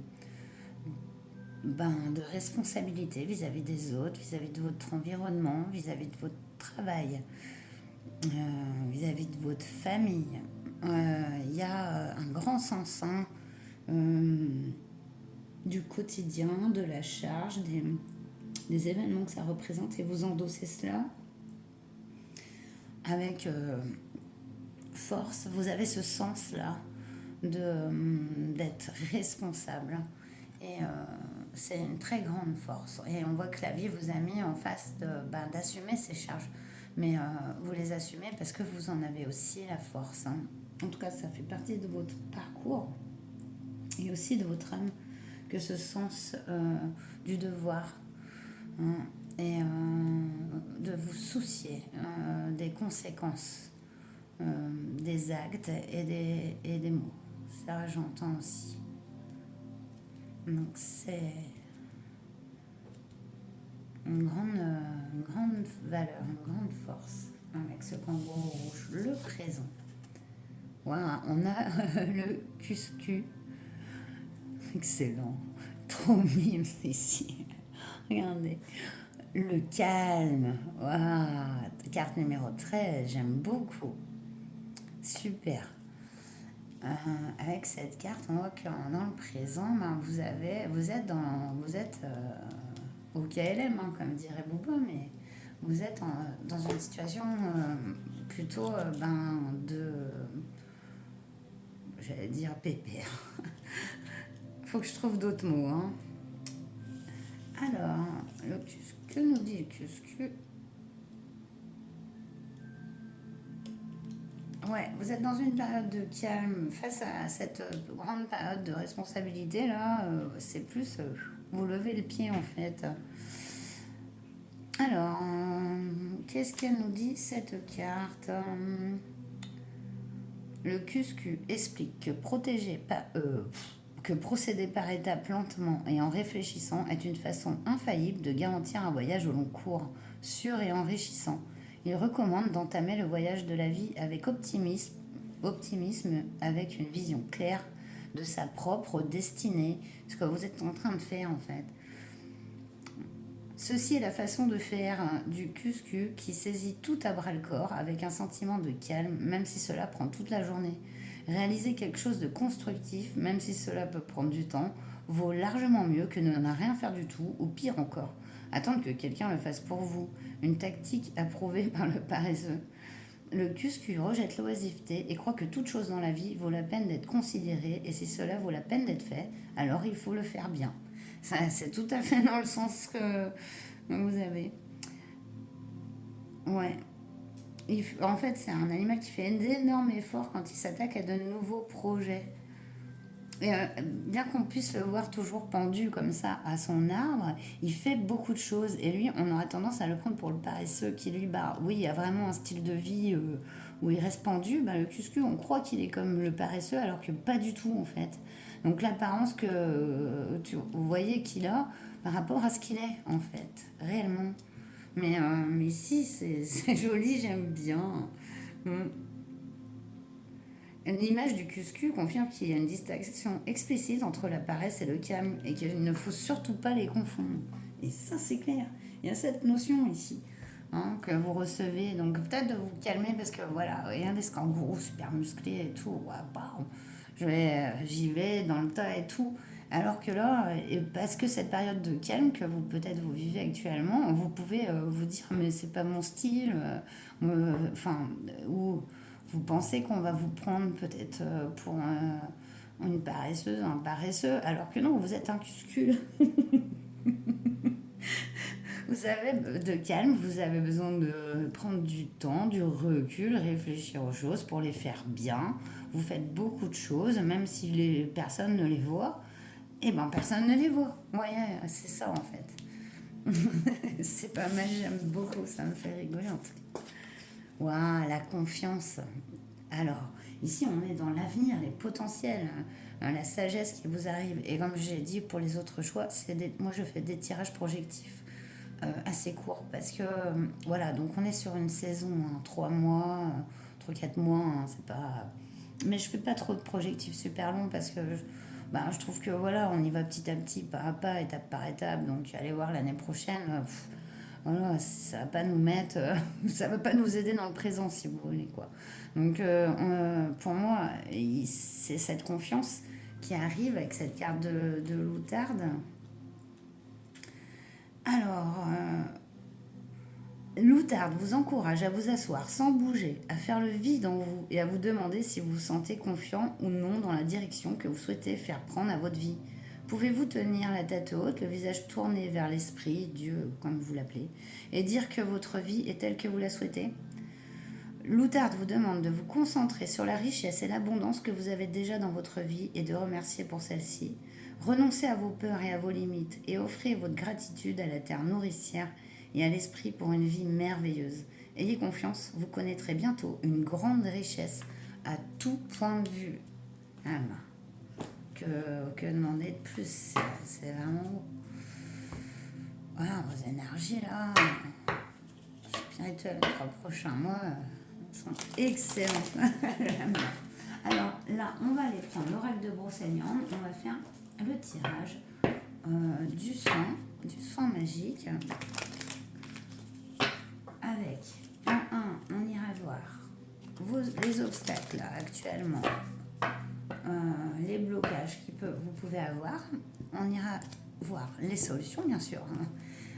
responsabilités vis-à-vis des autres, vis-à-vis de votre environnement, vis-à-vis de votre travail, vis-à-vis de votre famille. Il y a un grand sens du quotidien, de la charge, des événements que ça représente, et vous endossez cela avec force. Vous avez ce sens-là d'être responsable, et c'est une très grande force. Et on voit que la vie vous a mis en face d'assumer ces charges, mais vous les assumez parce que vous en avez aussi la force. En tout cas, ça fait partie de votre parcours et aussi de votre âme, que ce sens du devoir, et de vous soucier des conséquences des actes et des mots. Ça, j'entends aussi. Donc, c'est une grande valeur, une grande force avec ce kangourou rouge. Le présent. Voilà, on a le cuscu. Excellent. Trop mime ici. Regardez. Le calme. Wow. Carte numéro 13, j'aime beaucoup. Super. Avec cette carte, on voit que dans le présent, vous êtes au KLM, comme dirait Bouba, mais vous êtes dans une situation plutôt j'allais dire pépère. Faut que je trouve d'autres mots. Alors, que nous dit le cuscu? Ouais, vous êtes dans une période de calme face à cette grande période de responsabilité là. C'est plus vous levez le pied en fait. Alors, qu'est-ce qu'elle nous dit cette carte? Le cuscu explique que procéder par étapes lentement et en réfléchissant est une façon infaillible de garantir un voyage au long cours, sûr et enrichissant. Il recommande d'entamer le voyage de la vie avec optimisme, avec une vision claire de sa propre destinée, ce que vous êtes en train de faire en fait. Ceci est la façon de faire du cuscu qui saisit tout à bras le corps avec un sentiment de calme, même si cela prend toute la journée. Réaliser quelque chose de constructif, même si cela peut prendre du temps, vaut largement mieux que de ne rien faire du tout, ou pire encore, attendre que quelqu'un le fasse pour vous. Une tactique approuvée par le paresseux. Le cuscu rejette l'oisiveté et croit que toute chose dans la vie vaut la peine d'être considérée, et si cela vaut la peine d'être fait, alors il faut le faire bien. Ça, c'est tout à fait dans le sens que vous avez. Ouais. En fait, c'est un animal qui fait d'énormes efforts quand il s'attaque à de nouveaux projets. Et bien qu'on puisse le voir toujours pendu comme ça à son arbre, il fait beaucoup de choses. Et lui, on aurait tendance à le prendre pour le paresseux qui, lui, bah oui, il a vraiment un style de vie où il reste pendu. Bah, le cuscu, on croit qu'il est comme le paresseux, alors que pas du tout, en fait. Donc l'apparence que vous voyez qu'il a par rapport à ce qu'il est, en fait, réellement. Mais si, c'est joli, j'aime bien. Mm. L'image du cuscu confirme qu'il y a une distinction explicite entre la paresse et le calme et qu'il ne faut surtout pas les confondre. Et ça, c'est clair. Il y a cette notion ici que vous recevez. Donc peut-être de vous calmer parce que voilà, regardez ce kangourou super musclé et tout. Ouais, bah, j'y vais dans le tas et tout. Alors que là, et parce que cette période de calme que vous peut-être vous vivez actuellement, vous pouvez vous dire mais c'est pas mon style, enfin, ou vous pensez qu'on va vous prendre peut-être pour une paresseuse, un paresseux, alors que non, vous êtes un cuscule. Vous avez de calme, vous avez besoin de prendre du temps, du recul, réfléchir aux choses pour les faire bien. Vous faites beaucoup de choses, même si les personnes ne les voient. Eh ben, personne ne les voit. Ouais, c'est ça en fait. C'est pas mal, j'aime beaucoup, ça me fait rigoler en tout cas. Waouh, la confiance. Alors, ici, on est dans l'avenir, les potentiels, la sagesse qui vous arrive. Et comme j'ai dit pour les autres choix, moi je fais des tirages projectifs assez courts parce que, voilà, donc on est sur une saison, 3 mois, 3-4 mois, c'est pas. Mais je fais pas trop de projectifs super longs parce que bah, je trouve que voilà, on y va petit à petit, pas à pas, étape par étape. Donc, allez voir l'année prochaine. Voilà, ça va pas nous mettre, ça va pas nous aider dans le présent si vous voulez quoi. Donc pour moi, c'est cette confiance qui arrive avec cette carte de loutarde. Alors, loutarde vous encourage à vous asseoir sans bouger, à faire le vide en vous et à vous demander si vous vous sentez confiant ou non dans la direction que vous souhaitez faire prendre à votre vie. Pouvez-vous tenir la tête haute, le visage tourné vers l'esprit, Dieu comme vous l'appelez, et dire que votre vie est telle que vous la souhaitez? Loutarde vous demande de vous concentrer sur la richesse et l'abondance que vous avez déjà dans votre vie et de remercier pour celle-ci. Renoncez à vos peurs et à vos limites et offrez votre gratitude à la terre nourricière et à l'esprit pour une vie merveilleuse. Ayez confiance, vous connaîtrez bientôt une grande richesse à tout point de vue. Ah ben, que demander de plus? C'est vraiment... Voilà, vos énergies là, spirituelles, les 3 prochains mois, sont excellentes. Alors là, on va aller prendre l'oracle de Brocéliande. On va faire le tirage du soin magique. Avec en 1, on ira voir les obstacles là, actuellement, les blocages vous pouvez avoir. On ira voir les solutions, bien sûr,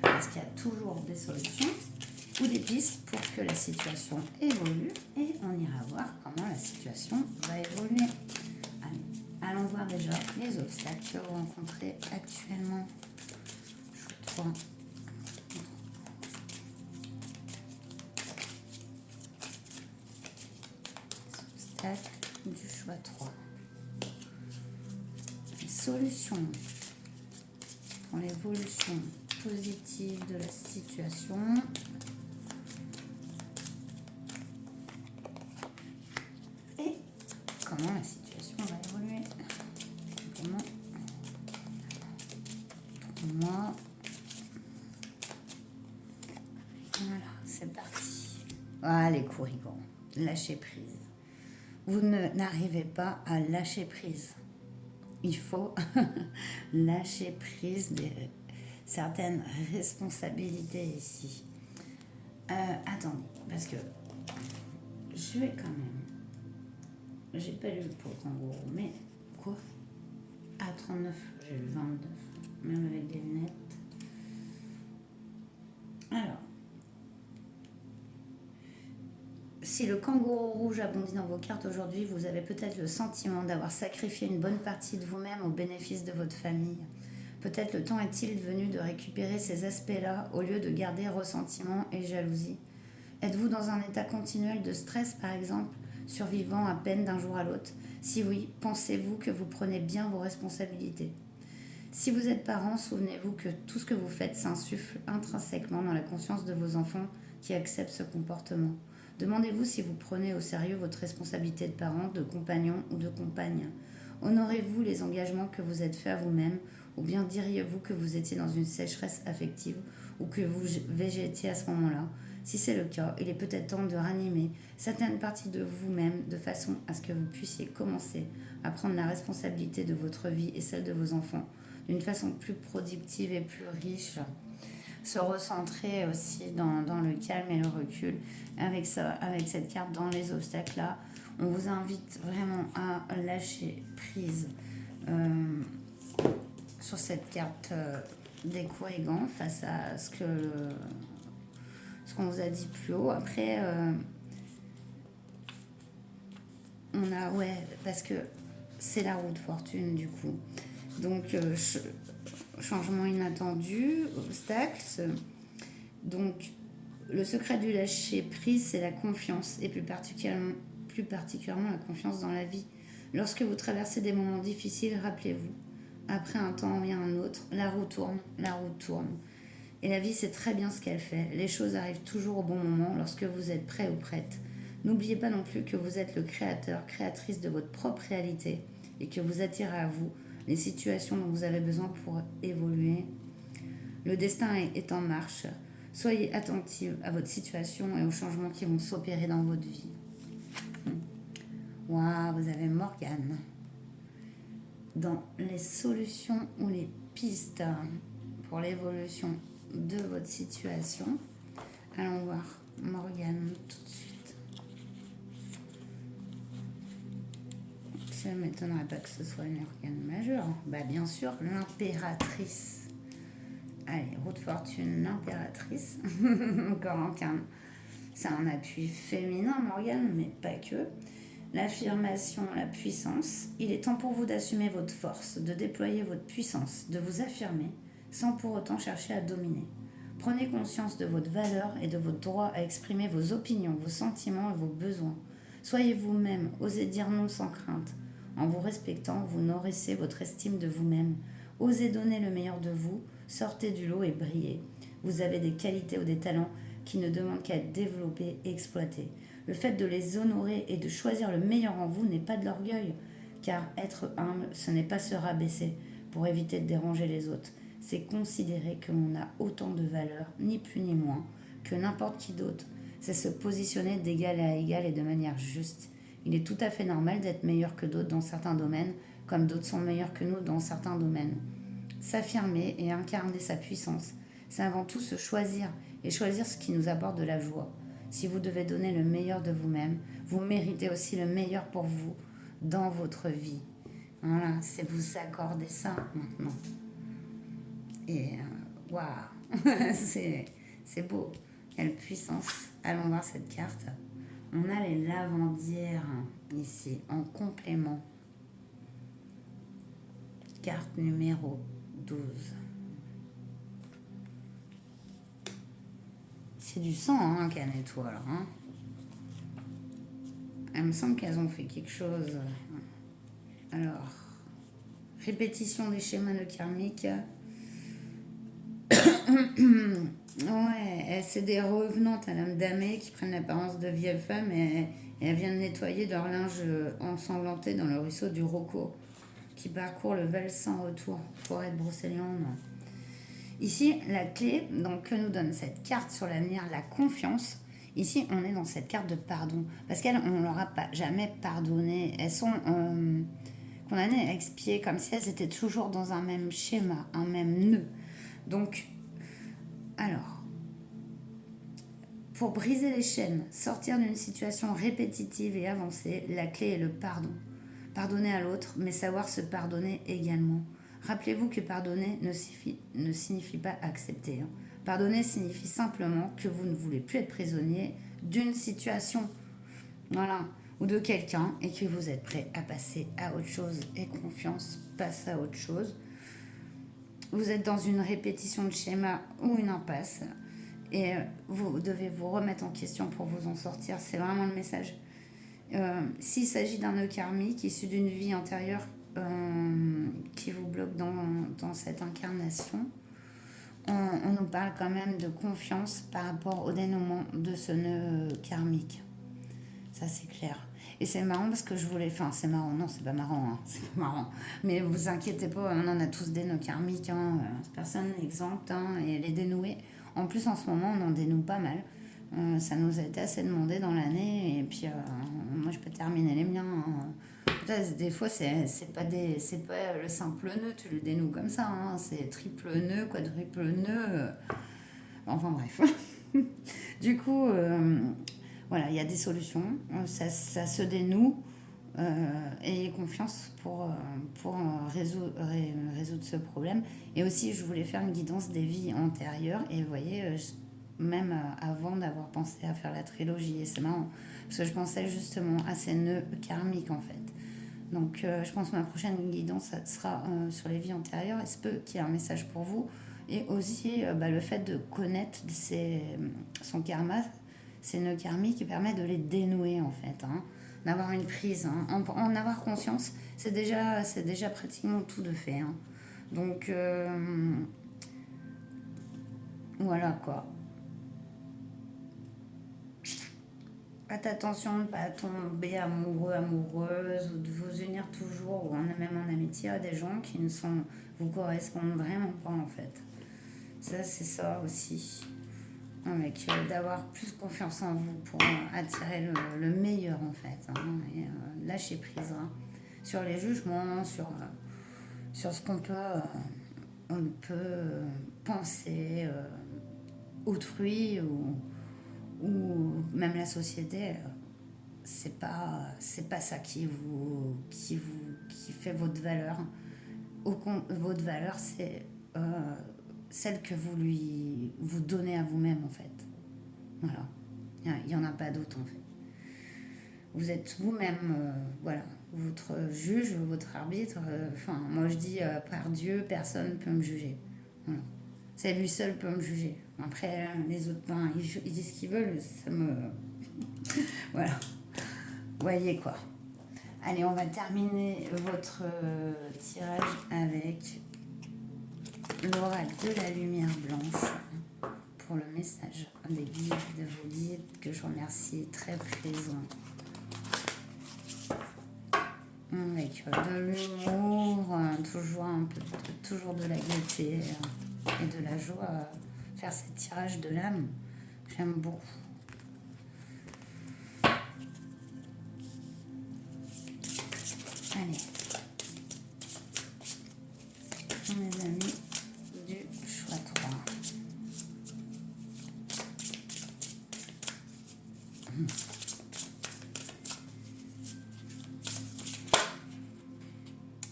parce qu'il y a toujours des solutions ou des pistes pour que la situation évolue. Et on ira voir comment la situation va évoluer. Allez, allons voir déjà les obstacles que vous rencontrez actuellement. Je crois. Du choix 3. Les solutions pour l'évolution positive de la situation. Et comment la situation va évoluer. Moi. Voilà, c'est parti. Ah, les courrigans. Lâchez prise. Vous n'arrivez pas à lâcher prise. Il faut lâcher prise de certaines responsabilités ici. Attendez, parce que je vais quand même J'ai pas lu pour le kangourou, mais quoi? Ah, 39, j'ai le 29, même avec des lunettes. Alors, si le kangourou rouge abondit dans vos cartes aujourd'hui, vous avez peut-être le sentiment d'avoir sacrifié une bonne partie de vous-même au bénéfice de votre famille. Peut-être le temps est-il venu de récupérer ces aspects-là au lieu de garder ressentiment et jalousie. Êtes-vous dans un état continuel de stress, par exemple, survivant à peine d'un jour à l'autre? Si oui, pensez-vous que vous prenez bien vos responsabilités? Si vous êtes parent, souvenez-vous que tout ce que vous faites s'insuffle intrinsèquement dans la conscience de vos enfants qui acceptent ce comportement. Demandez-vous si vous prenez au sérieux votre responsabilité de parent, de compagnon ou de compagne. Honorez-vous les engagements que vous êtes faits à vous-même, ou bien diriez-vous que vous étiez dans une sécheresse affective ou que vous végétiez à ce moment-là? Si c'est le cas, il est peut-être temps de ranimer certaines parties de vous-même de façon à ce que vous puissiez commencer à prendre la responsabilité de votre vie et celle de vos enfants d'une façon plus productive et plus riche. Se recentrer aussi dans le calme et le recul. Avec ça, avec cette carte dans les obstacles là, on vous invite vraiment à lâcher prise sur cette carte des Kourigans face à ce qu'on vous a dit plus haut. Après, on a, ouais, parce que c'est la roue de fortune du coup. Donc, changement inattendu, obstacles. Donc, le secret du lâcher prise, c'est la confiance, et plus particulièrement la confiance dans la vie. Lorsque vous traversez des moments difficiles, rappelez-vous, après un temps vient un autre, la roue tourne, la roue tourne. Et la vie sait très bien ce qu'elle fait. Les choses arrivent toujours au bon moment lorsque vous êtes prêt ou prête. N'oubliez pas non plus que vous êtes le créateur, créatrice de votre propre réalité et que vous attirez à vous les situations dont vous avez besoin pour évoluer. Le destin est en marche. Soyez attentive à votre situation et aux changements qui vont s'opérer dans votre vie. Waouh, vous avez Morgane. Dans les solutions ou les pistes pour l'évolution de votre situation. Allons voir Morgane tout de suite. Ça ne m'étonnerait pas que ce soit une arcane majeure. Bah bien sûr, l'impératrice. Allez, roue de fortune, l'impératrice. Encore en calme. C'est un appui féminin, Morgane, mais pas que. L'affirmation, la puissance. Il est temps pour vous d'assumer votre force, de déployer votre puissance, de vous affirmer, sans pour autant chercher à dominer. Prenez conscience de votre valeur et de votre droit à exprimer vos opinions, vos sentiments et vos besoins. Soyez vous-même, osez dire non sans crainte. En vous respectant, vous nourrissez votre estime de vous-même. Osez donner le meilleur de vous, sortez du lot et brillez. Vous avez des qualités ou des talents qui ne demandent qu'à être développés et exploités. Le fait de les honorer et de choisir le meilleur en vous n'est pas de l'orgueil, car être humble, ce n'est pas se rabaisser pour éviter de déranger les autres. C'est considérer que l'on a autant de valeur, ni plus ni moins, que n'importe qui d'autre. C'est se positionner d'égal à égal et de manière juste. Il est tout à fait normal d'être meilleur que d'autres dans certains domaines, comme d'autres sont meilleurs que nous dans certains domaines. S'affirmer et incarner sa puissance, c'est avant tout se choisir et choisir ce qui nous apporte de la joie. Si vous devez donner le meilleur de vous-même, vous méritez aussi le meilleur pour vous dans votre vie. Voilà, c'est vous accorder ça maintenant. Et waouh, c'est beau. Quelle puissance. Allons voir cette carte. On a les lavandières ici en complément. Carte numéro 12. C'est du sang hein, qu'elle nettoie là. Hein. Il me semble qu'elles ont fait quelque chose. Alors, répétition des schémas de karmique. Ouais, c'est des revenantes à l'âme damnée qui prennent l'apparence de vieilles femmes et elles viennent nettoyer leur linge ensanglanté dans le ruisseau du Rocco qui parcourt le Val sans retour, forêt de Brocéliande. Ici, la clé donc, que nous donne cette carte sur l'avenir, la confiance. Ici, on est dans cette carte de pardon. Parce qu'elles, on ne leur a pas jamais pardonné. Elles sont condamnées à expier comme si elles étaient toujours dans un même schéma, un même nœud. Donc, alors, Pour briser les chaînes, sortir d'une situation répétitive et avancer, la clé est le pardon. Pardonner à l'autre, mais savoir se pardonner également. Rappelez-vous que pardonner ne signifie pas accepter. Pardonner signifie simplement que vous ne voulez plus être prisonnier d'une situation, voilà, ou de quelqu'un, et que vous êtes prêt à passer à autre chose. Et confiance passe à autre chose. Vous êtes dans une répétition de schéma ou une impasse, et vous devez vous remettre en question pour vous en sortir. C'est vraiment le message. S'il s'agit d'un nœud karmique issu d'une vie antérieure qui vous bloque dans cette incarnation, on nous parle quand même de confiance par rapport au dénouement de ce nœud karmique. Ça, c'est clair. Et c'est marrant parce que je voulais... Enfin, c'est marrant. Non, c'est pas marrant. Hein. C'est pas marrant. Mais vous inquiétez pas, on en a tous des nœuds karmiques. Hein. Personne n'est exempt. Hein. Et les dénouer... En plus, en ce moment, on en dénoue pas mal. Ça nous a été assez demandé dans l'année. Et puis, moi, je peux terminer les miens. Hein. Des fois, c'est pas le simple nœud, tu le dénoues comme ça. Hein. C'est triple nœud, quadruple nœud. Enfin, bref. Du coup... voilà, il y a des solutions, ça se dénoue, ayez confiance pour résoudre ce problème. Et aussi, je voulais faire une guidance des vies antérieures, et vous voyez, même avant d'avoir pensé à faire la trilogie, et c'est marrant, parce que je pensais justement à ces nœuds karmiques en fait. Donc je pense que ma prochaine guidance ça sera sur les vies antérieures, est-ce qu'il y a un message pour vous, et aussi le fait de connaître son karma, ces nœuds karmiques qui permettent de les dénouer en fait, hein, d'avoir une prise, hein, en avoir conscience, c'est déjà pratiquement tout de fait. Hein. Donc voilà quoi. Faites attention de ne pas tomber amoureux, amoureuse, ou de vous unir toujours, ou même en amitié à des gens qui ne vous correspondent vraiment pas en fait. Ça, c'est ça aussi. Avec d'avoir plus confiance en vous pour attirer le meilleur en fait. Hein, et lâcher prise hein, sur les jugements, sur ce qu'on peut penser autrui ou même la société. C'est pas ça qui fait votre valeur. Votre valeur, c'est celle que vous donnez à vous-même en fait. Voilà. Il n'y en a pas d'autre en fait. Vous êtes vous-même, voilà, votre juge, votre arbitre. Enfin, moi je dis par Dieu, personne ne peut me juger. Voilà. C'est lui seul peut me juger. Après, les autres, ils disent ce qu'ils veulent, ça me... voilà. Vous voyez quoi. Allez, on va terminer votre tirage avec l'oracle de la lumière blanche pour le message des guides, de vos guides, que je remercie, très présent. Avec de l'humour, toujours de la gaieté et de la joie. Faire ces tirages de l'âme, j'aime beaucoup. Allez, mes amis du choix 3.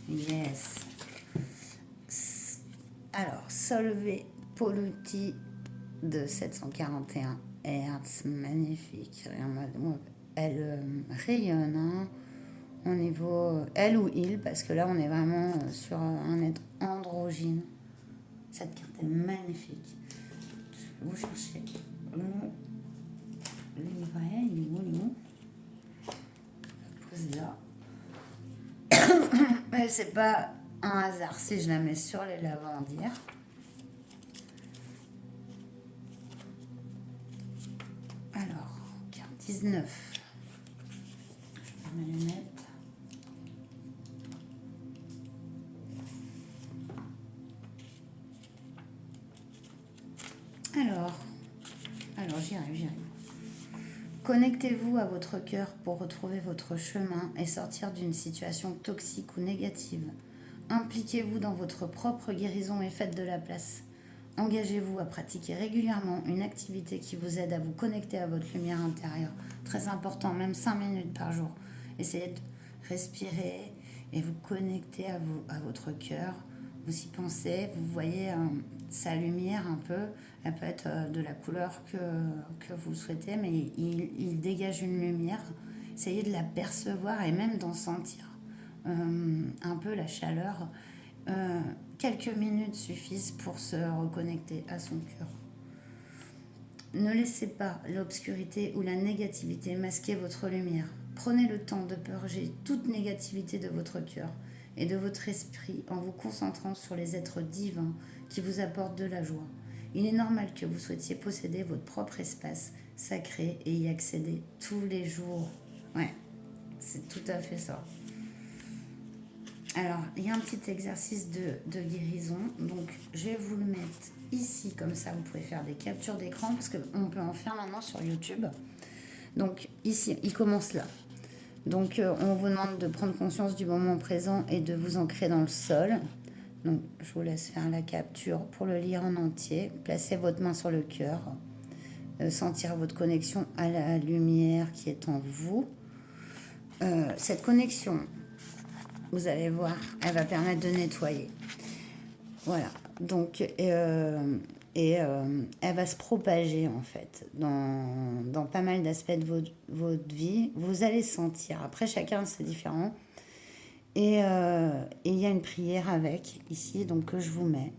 Yes. Alors, Solveig Polluti de 741 Hertz, magnifique. Elle rayonne hein, au niveau elle ou il, parce que là on est vraiment sur un être androgyne. Cette carte est magnifique. Je vais vous chercher le livret, il est où pose là. Mais c'est pas un hasard si je la mets sur les lavandières. Alors, carte 19. Je mets mes lunettes. Alors j'y arrive. Connectez-vous à votre cœur pour retrouver votre chemin et sortir d'une situation toxique ou négative. Impliquez-vous dans votre propre guérison et faites de la place. engagez-vous à pratiquer régulièrement une activité qui vous aide à vous connecter à votre lumière intérieure. Très important, même 5 minutes par jour. Essayez de respirer et vous connecter à votre cœur. Vous y pensez, vous voyez sa lumière un peu. Elle peut être de la couleur que vous souhaitez, mais il dégage une lumière. Essayez de la percevoir et même d'en sentir un peu la chaleur. Quelques minutes suffisent pour se reconnecter à son cœur. Ne laissez pas l'obscurité ou la négativité masquer votre lumière. Prenez le temps de purger toute négativité de votre cœur et de votre esprit en vous concentrant sur les êtres divins qui vous apportent de la joie. Il est normal que vous souhaitiez posséder votre propre espace sacré et y accéder tous les jours. Ouais, c'est tout à fait ça. Alors, il y a un petit exercice de guérison. Donc, je vais vous le mettre ici, comme ça, vous pouvez faire des captures d'écran, parce qu'on peut en faire maintenant sur YouTube. Donc, ici, il commence là. Donc, on vous demande de prendre conscience du moment présent et de vous ancrer dans le sol. Donc, je vous laisse faire la capture pour le lire en entier. Placez votre main sur le cœur. Sentir votre connexion à la lumière qui est en vous. Cette connexion, vous allez voir, elle va permettre de nettoyer. Voilà. Donc, elle va se propager en fait dans pas mal d'aspects de votre vie. Vous allez sentir. Après, chacun c'est différent. Et il y a une prière avec ici, donc que je vous mets.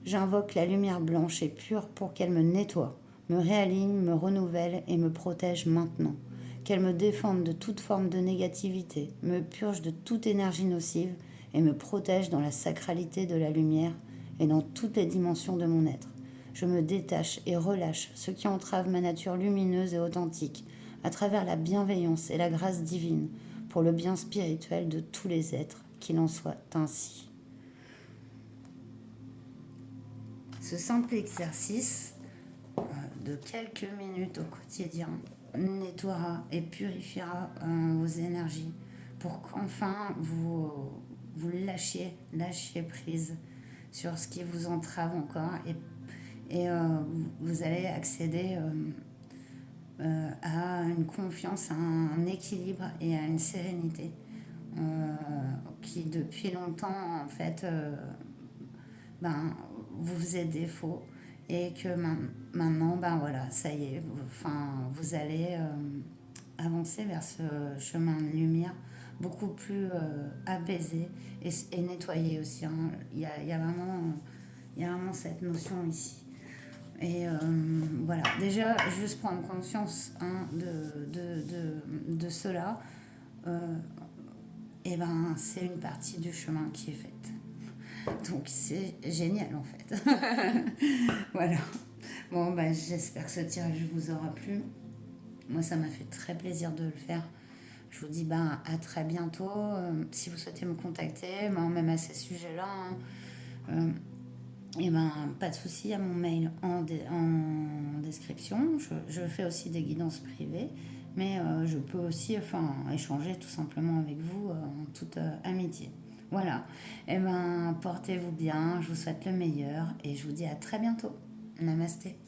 J'invoque la lumière blanche et pure pour qu'elle me nettoie, me réaligne, me renouvelle et me protège maintenant. Qu'elle me défende de toute forme de négativité, me purge de toute énergie nocive et me protège dans la sacralité de la lumière et dans toutes les dimensions de mon être. Je me détache et relâche ce qui entrave ma nature lumineuse et authentique à travers la bienveillance et la grâce divine pour le bien spirituel de tous les êtres, qu'il en soit ainsi. Ce simple exercice de quelques minutes au quotidien nettoiera et purifiera vos énergies pour qu'enfin vous lâchiez prise sur ce qui vous entrave encore et vous allez accéder à une confiance, à un équilibre et à une sérénité qui depuis longtemps en fait vous faisait défaut et que maintenant voilà, ça y est, vous allez avancer vers ce chemin de lumière beaucoup plus apaisé et nettoyé aussi, hein. Il y a vraiment cette notion ici. Et voilà, déjà, juste prendre conscience de cela, et c'est une partie du chemin qui est faite. Donc c'est génial en fait. Voilà. Bon, j'espère que ce tirage vous aura plu. Moi, ça m'a fait très plaisir de le faire. Je vous dis à très bientôt. Si vous souhaitez me contacter, même à ces sujets-là, hein, pas de souci, il y a mon mail en description. Je fais aussi des guidances privées, mais je peux aussi échanger tout simplement avec vous en toute amitié. Voilà. Portez-vous bien, je vous souhaite le meilleur et je vous dis à très bientôt. Namasté.